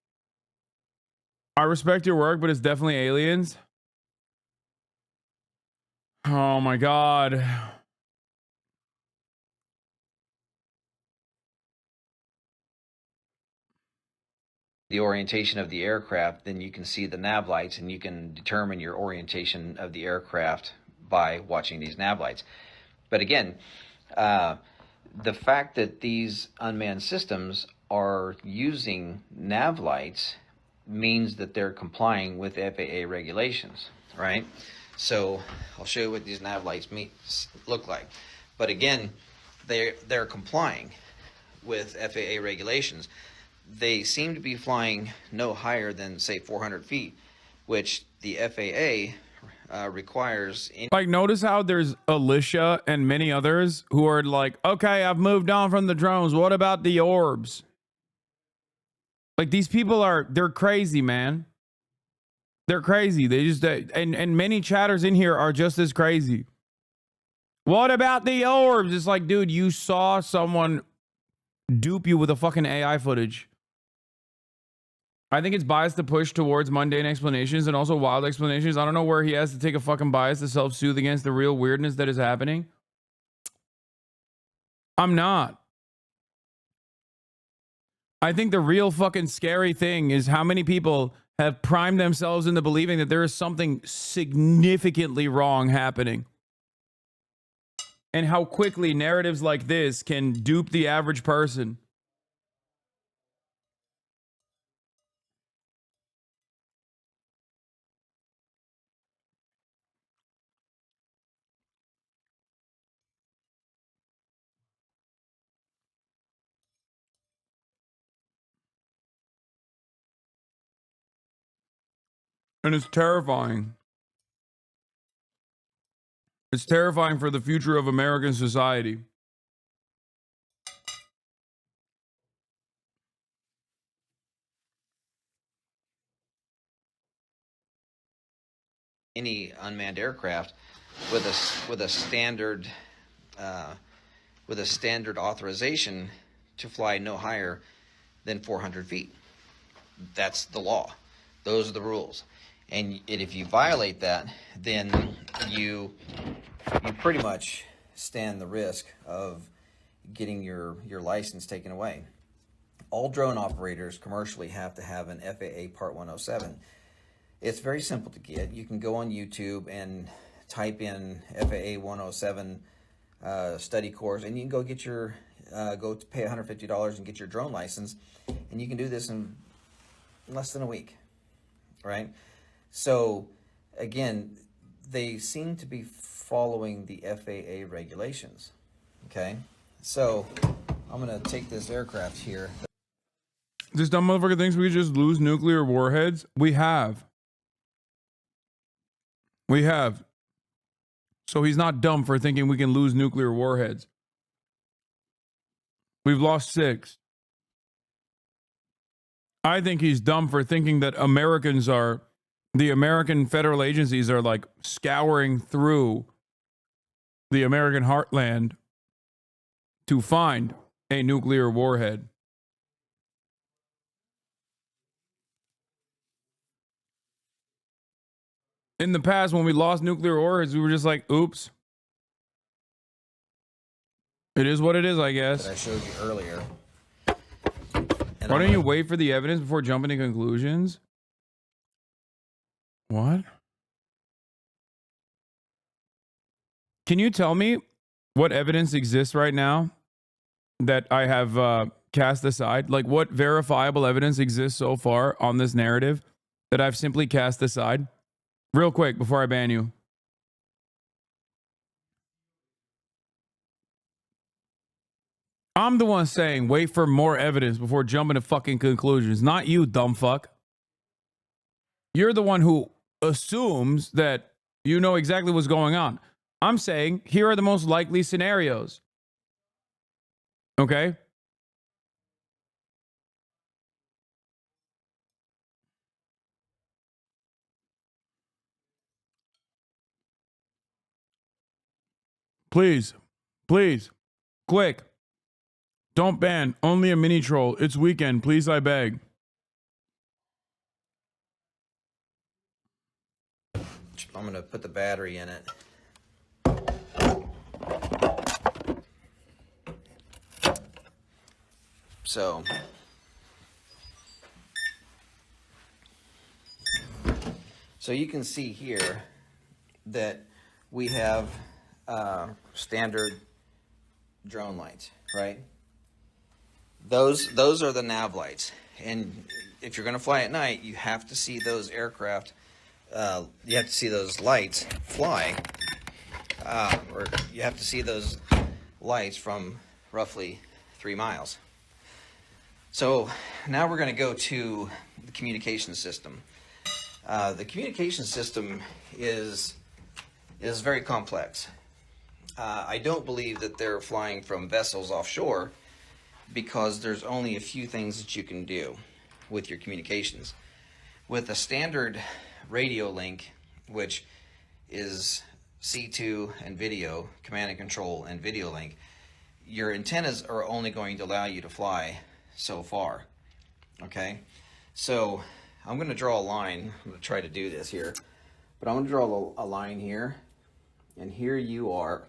I respect your work, but it's definitely aliens. Oh my God. The orientation of the aircraft, then you can see the nav lights and you can determine your orientation of the aircraft by watching these nav lights. But again, the fact that these unmanned systems are using nav lights means that they're complying with FAA regulations, right? So I'll show you what these nav lights look like. But again, they're complying with FAA regulations. They seem to be flying no higher than, say, 400 feet, which the FAA requires. Like, notice how there's Alicia and many others who are like, okay, I've moved on from the drones. What about the orbs? Like, these people they're crazy, man. They're crazy. They just, and many chatters in here are just as crazy. What about the orbs? It's like, dude, you saw someone dupe you with a fucking AI footage. I think it's biased to push towards mundane explanations and also wild explanations. I don't know where he has to take a fucking bias to self-soothe against the real weirdness that is happening. I'm not. I think the real fucking scary thing is how many people have primed themselves into believing that there is something significantly wrong happening. And how quickly narratives like this can dupe the average person. And it's terrifying. It's terrifying for the future of American society. Any unmanned aircraft with a standard authorization to fly no higher than 400 feet. That's the law. Those are the rules. And if you violate that, then you pretty much stand the risk of getting your license taken away. All drone operators commercially have to have an FAA Part 107. It's very simple to get. You can go on YouTube and type in FAA 107 study course, and you can go get your go to pay $150 and get your drone license, and you can do this in less than a week, right? So again, they seem to be following the FAA regulations. Okay, so I'm gonna take this aircraft here. This dumb motherfucker thinks we just lose nuclear warheads. We have. So he's not dumb for thinking we can lose nuclear warheads. We've lost 6. I think he's dumb for thinking that the American federal agencies are like scouring through the American heartland to find a nuclear warhead. In the past, when we lost nuclear warheads, we were just like, oops. It is what it is, I guess. That I showed you earlier. Why don't you wait for the evidence before jumping to conclusions? What? Can you tell me what evidence exists right now that I have cast aside? Like, what verifiable evidence exists so far on this narrative that I've simply cast aside? Real quick, before I ban you. I'm the one saying wait for more evidence before jumping to fucking conclusions, not you, dumb fuck. You're the one who assumes that you know exactly what's going on. I'm saying here are the most likely scenarios. Okay? Please, quick. Don't ban. Only a mini troll. It's weekend. Please, I beg. I'm going to put the battery in it. So you can see here that we have standard drone lights, right? Those are the nav lights, and if you're going to fly at night, you have to see those aircraft. You have to see those lights fly, or you have to see those lights from roughly 3 miles. So now we're going to go to the communication system. The communication system is very complex. I don't believe that they're flying from vessels offshore, because there's only a few things that you can do with your communications. With a standard radio link, which is C2 and video, command and control and video link, your antennas are only going to allow you to fly so far. Okay, so I'm going to draw a line. I'm going to try to do this here, but I'm going to draw a line here, and here you are.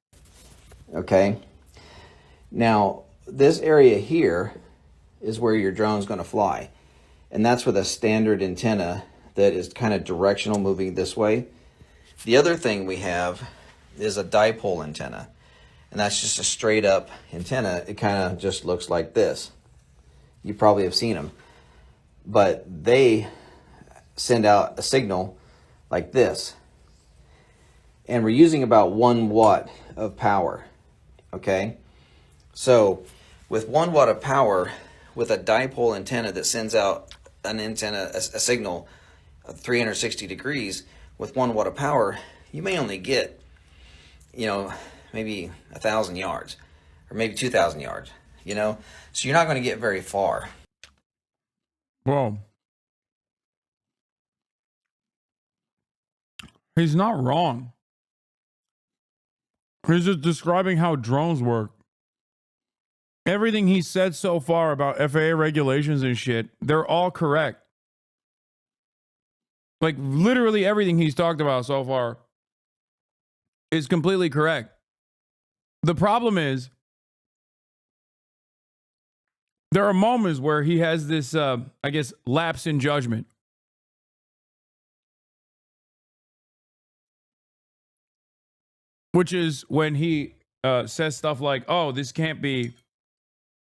Okay, now this area here is where your drone's going to fly, and that's with a standard antenna that is kind of directional, moving this way. The other thing we have is a dipole antenna, and that's just a straight up antenna. It kind of just looks like this. You probably have seen them, but they send out a signal like this, and we're using about 1 watt of power. Okay, so with 1 watt of power, with a dipole antenna that sends out a signal of 360 degrees, with 1 watt of power, you may only get, maybe 1,000 yards, or maybe 2,000 yards, so you're not going to get very far. Well, he's not wrong. He's just describing how drones work. Everything he said so far about FAA regulations and shit, they're all correct. Like, literally everything he's talked about so far is completely correct. The problem is, there are moments where he has this, lapse in judgment. Which is when he says stuff like, oh, this can't be,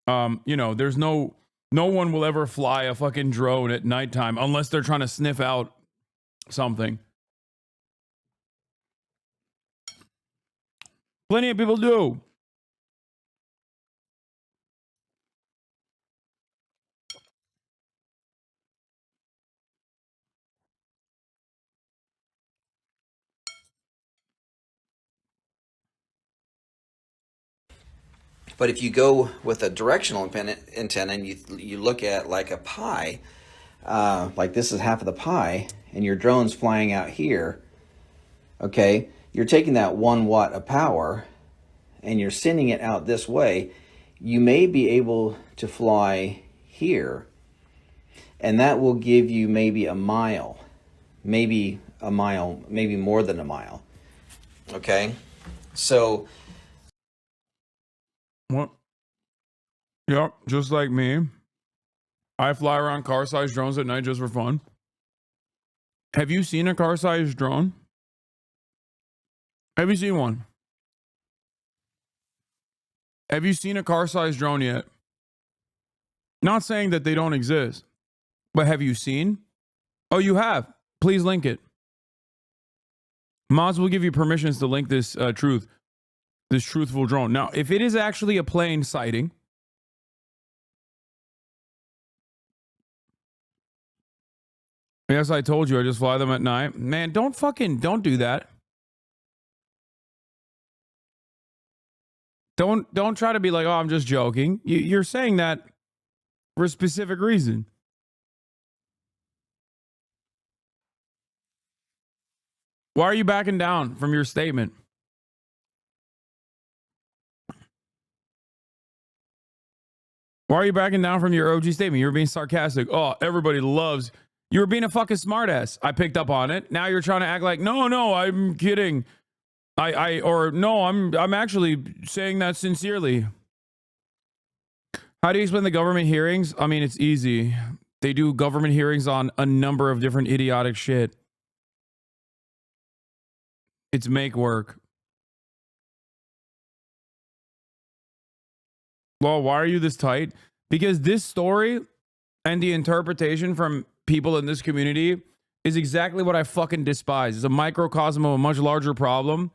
there's no one will ever fly a fucking drone at nighttime unless they're trying to sniff out something. Plenty of people do. But if you go with a directional antenna and you look at like a pie, like this is half of the pie, and your drone's flying out here, okay, you're taking that 1 watt of power and you're sending it out this way. You may be able to fly here, and that will give you maybe a mile, maybe more than a mile. Okay, so What? Yep, just like me. I fly around car-sized drones at night just for fun. Have you seen a car-sized drone? Have you seen one? Have you seen a car-sized drone yet? Not saying that they don't exist, but have you seen? Oh, you have. Please link it. Mods will give you permissions to link this truthful drone. Now, if it is actually a plane sighting, yes, I told you I just fly them at night. Man, don't do that. Don't try to be like, oh, I'm just joking. You're saying that for a specific reason. Why are you backing down from your statement? Why are you backing down from your OG statement? You were being sarcastic. Oh, everybody loves. You were being a fucking smartass. I picked up on it. Now you're trying to act like, no, I'm kidding. I'm actually saying that sincerely. How do you explain the government hearings? I mean, it's easy. They do government hearings on a number of different idiotic shit. It's make work. Well, why are you this tight? Because this story and the interpretation from people in this community is exactly what I fucking despise. It's a microcosm of a much larger problem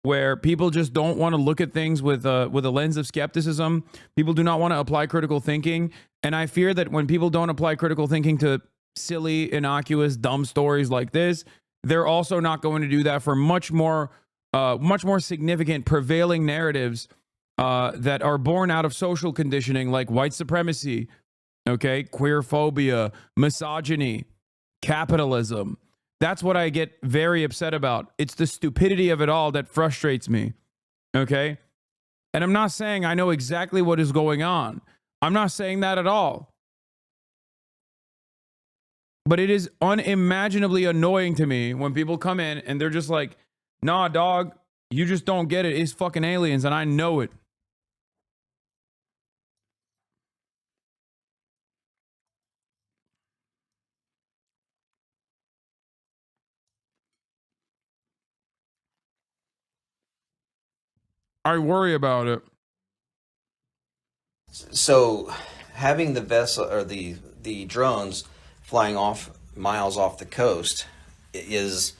where people just don't want to look at things with a lens of skepticism. People do not want to apply critical thinking. And I fear that when people don't apply critical thinking to silly, innocuous, dumb stories like this, they're also not going to do that for much more significant prevailing narratives that are born out of social conditioning, like white supremacy, okay, queer phobia, misogyny, capitalism. That's what I get very upset about. It's the stupidity of it all that frustrates me, okay? And I'm not saying I know exactly what is going on. I'm not saying that at all. But it is unimaginably annoying to me when people come in and they're just like, nah, dog, you just don't get it. It's fucking aliens, and I know it. I worry about it. So having the vessel or the drones flying off miles off the coast is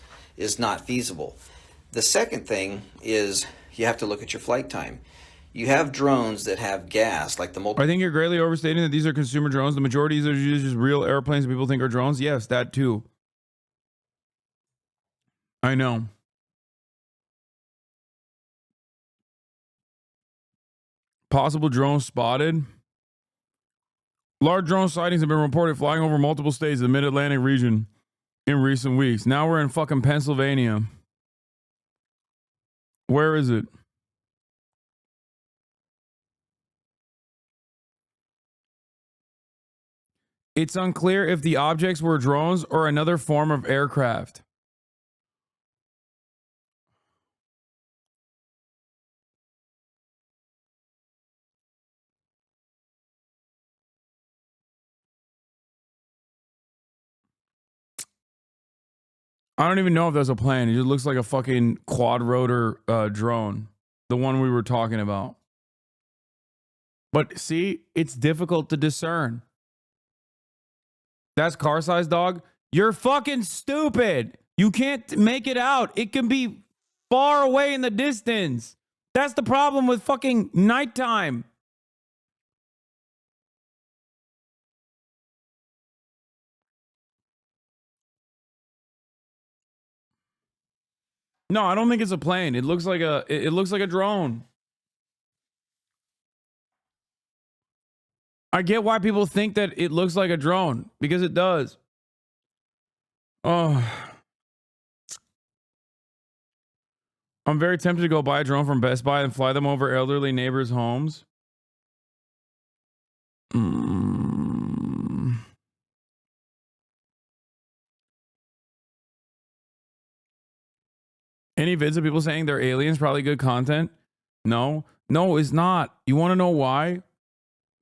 not feasible. The second thing is you have to look at your flight time. You have drones that have gas, like the I think you're greatly overstating that these are consumer drones. The majority of these are just real airplanes people think are drones. Yes, that too. I know. Possible drone spotted. Large drone sightings have been reported flying over multiple states in the mid-Atlantic region in recent weeks. Now we're in fucking Pennsylvania. Where is it? It's unclear if the objects were drones or another form of aircraft. I don't even know if that's a plane. It just looks like a fucking quad rotor drone. The one we were talking about. But see, it's difficult to discern. That's car size, dog. You're fucking stupid. You can't make it out. It can be far away in the distance. That's the problem with fucking nighttime. No, I don't think it's a plane. It looks like a drone. I get why people think that it looks like a drone, because it does. Oh. I'm very tempted to go buy a drone from Best Buy and fly them over elderly neighbors' homes. Any vids of people saying they're aliens, probably good content? No, it's not. You want to know why?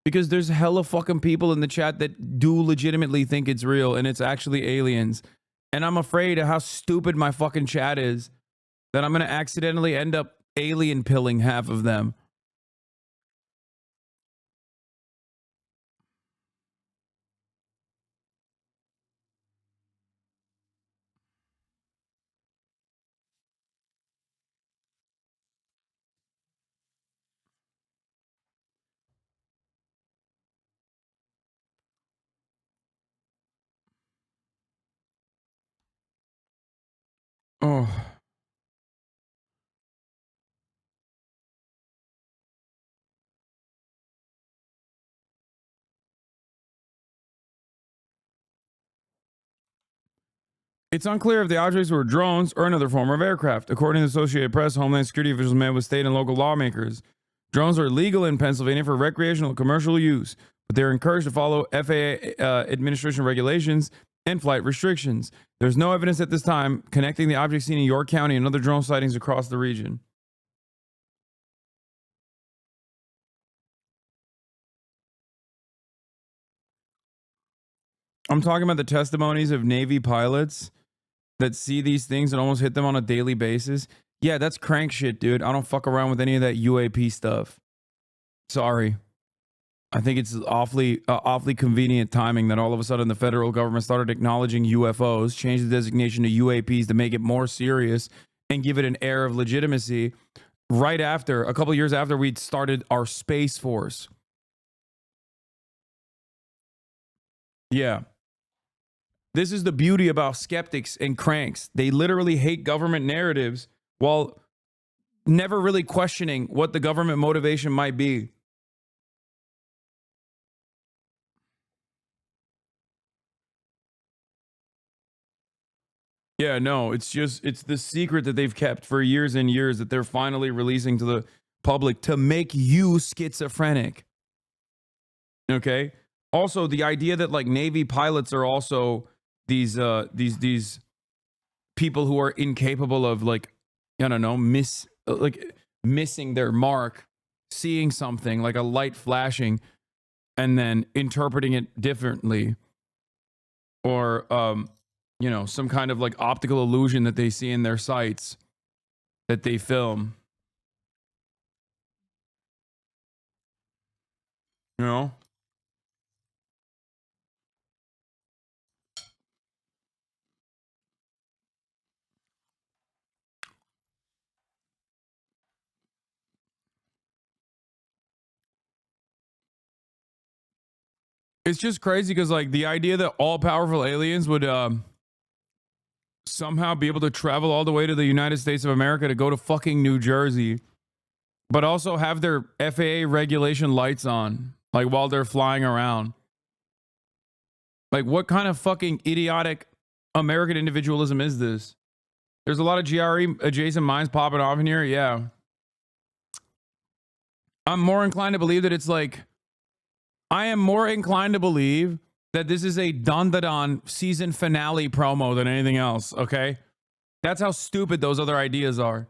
Because there's hella fucking people in the chat that do legitimately think it's real and it's actually aliens. And I'm afraid of how stupid my fucking chat is that I'm going to accidentally end up alien pilling half of them. Oh. It's unclear if the objects were drones or another form of aircraft. According to the Associated Press, Homeland Security officials met with state and local lawmakers Drones are legal in Pennsylvania for recreational and commercial use, but they're encouraged to follow FAA administration regulations and flight restrictions. There's no evidence at this time connecting the object seen in York County and other drone sightings across the region. I'm talking about the testimonies of Navy pilots that see these things and almost hit them on a daily basis. Yeah, that's crank shit, dude. I don't fuck around with any of that UAP stuff. Sorry. I think it's awfully convenient timing that all of a sudden the federal government started acknowledging UFOs, changed the designation to UAPs to make it more serious and give it an air of legitimacy right after, a couple years after we'd started our Space Force. Yeah. This is the beauty about skeptics and cranks. They literally hate government narratives while never really questioning what the government motivation might be. Yeah, no, it's the secret that they've kept for years and years that they're finally releasing to the public to make you schizophrenic. Okay? Also, the idea that like Navy pilots are also these people who are incapable of like, I don't know, missing their mark, seeing something like a light flashing and then interpreting it differently, or you know, some kind of like optical illusion that they see in their sights that they film. You know? It's just crazy because like the idea that all powerful aliens would somehow be able to travel all the way to the United States of America to go to fucking New Jersey, but also have their FAA regulation lights on, like while they're flying around. Like what kind of fucking idiotic American individualism is this? There's a lot of GRE adjacent minds popping off in here. Yeah. I'm more inclined to believe that it's like, I am more inclined to believe that this is a Don Da Don season finale promo than anything else, okay? That's how stupid those other ideas are.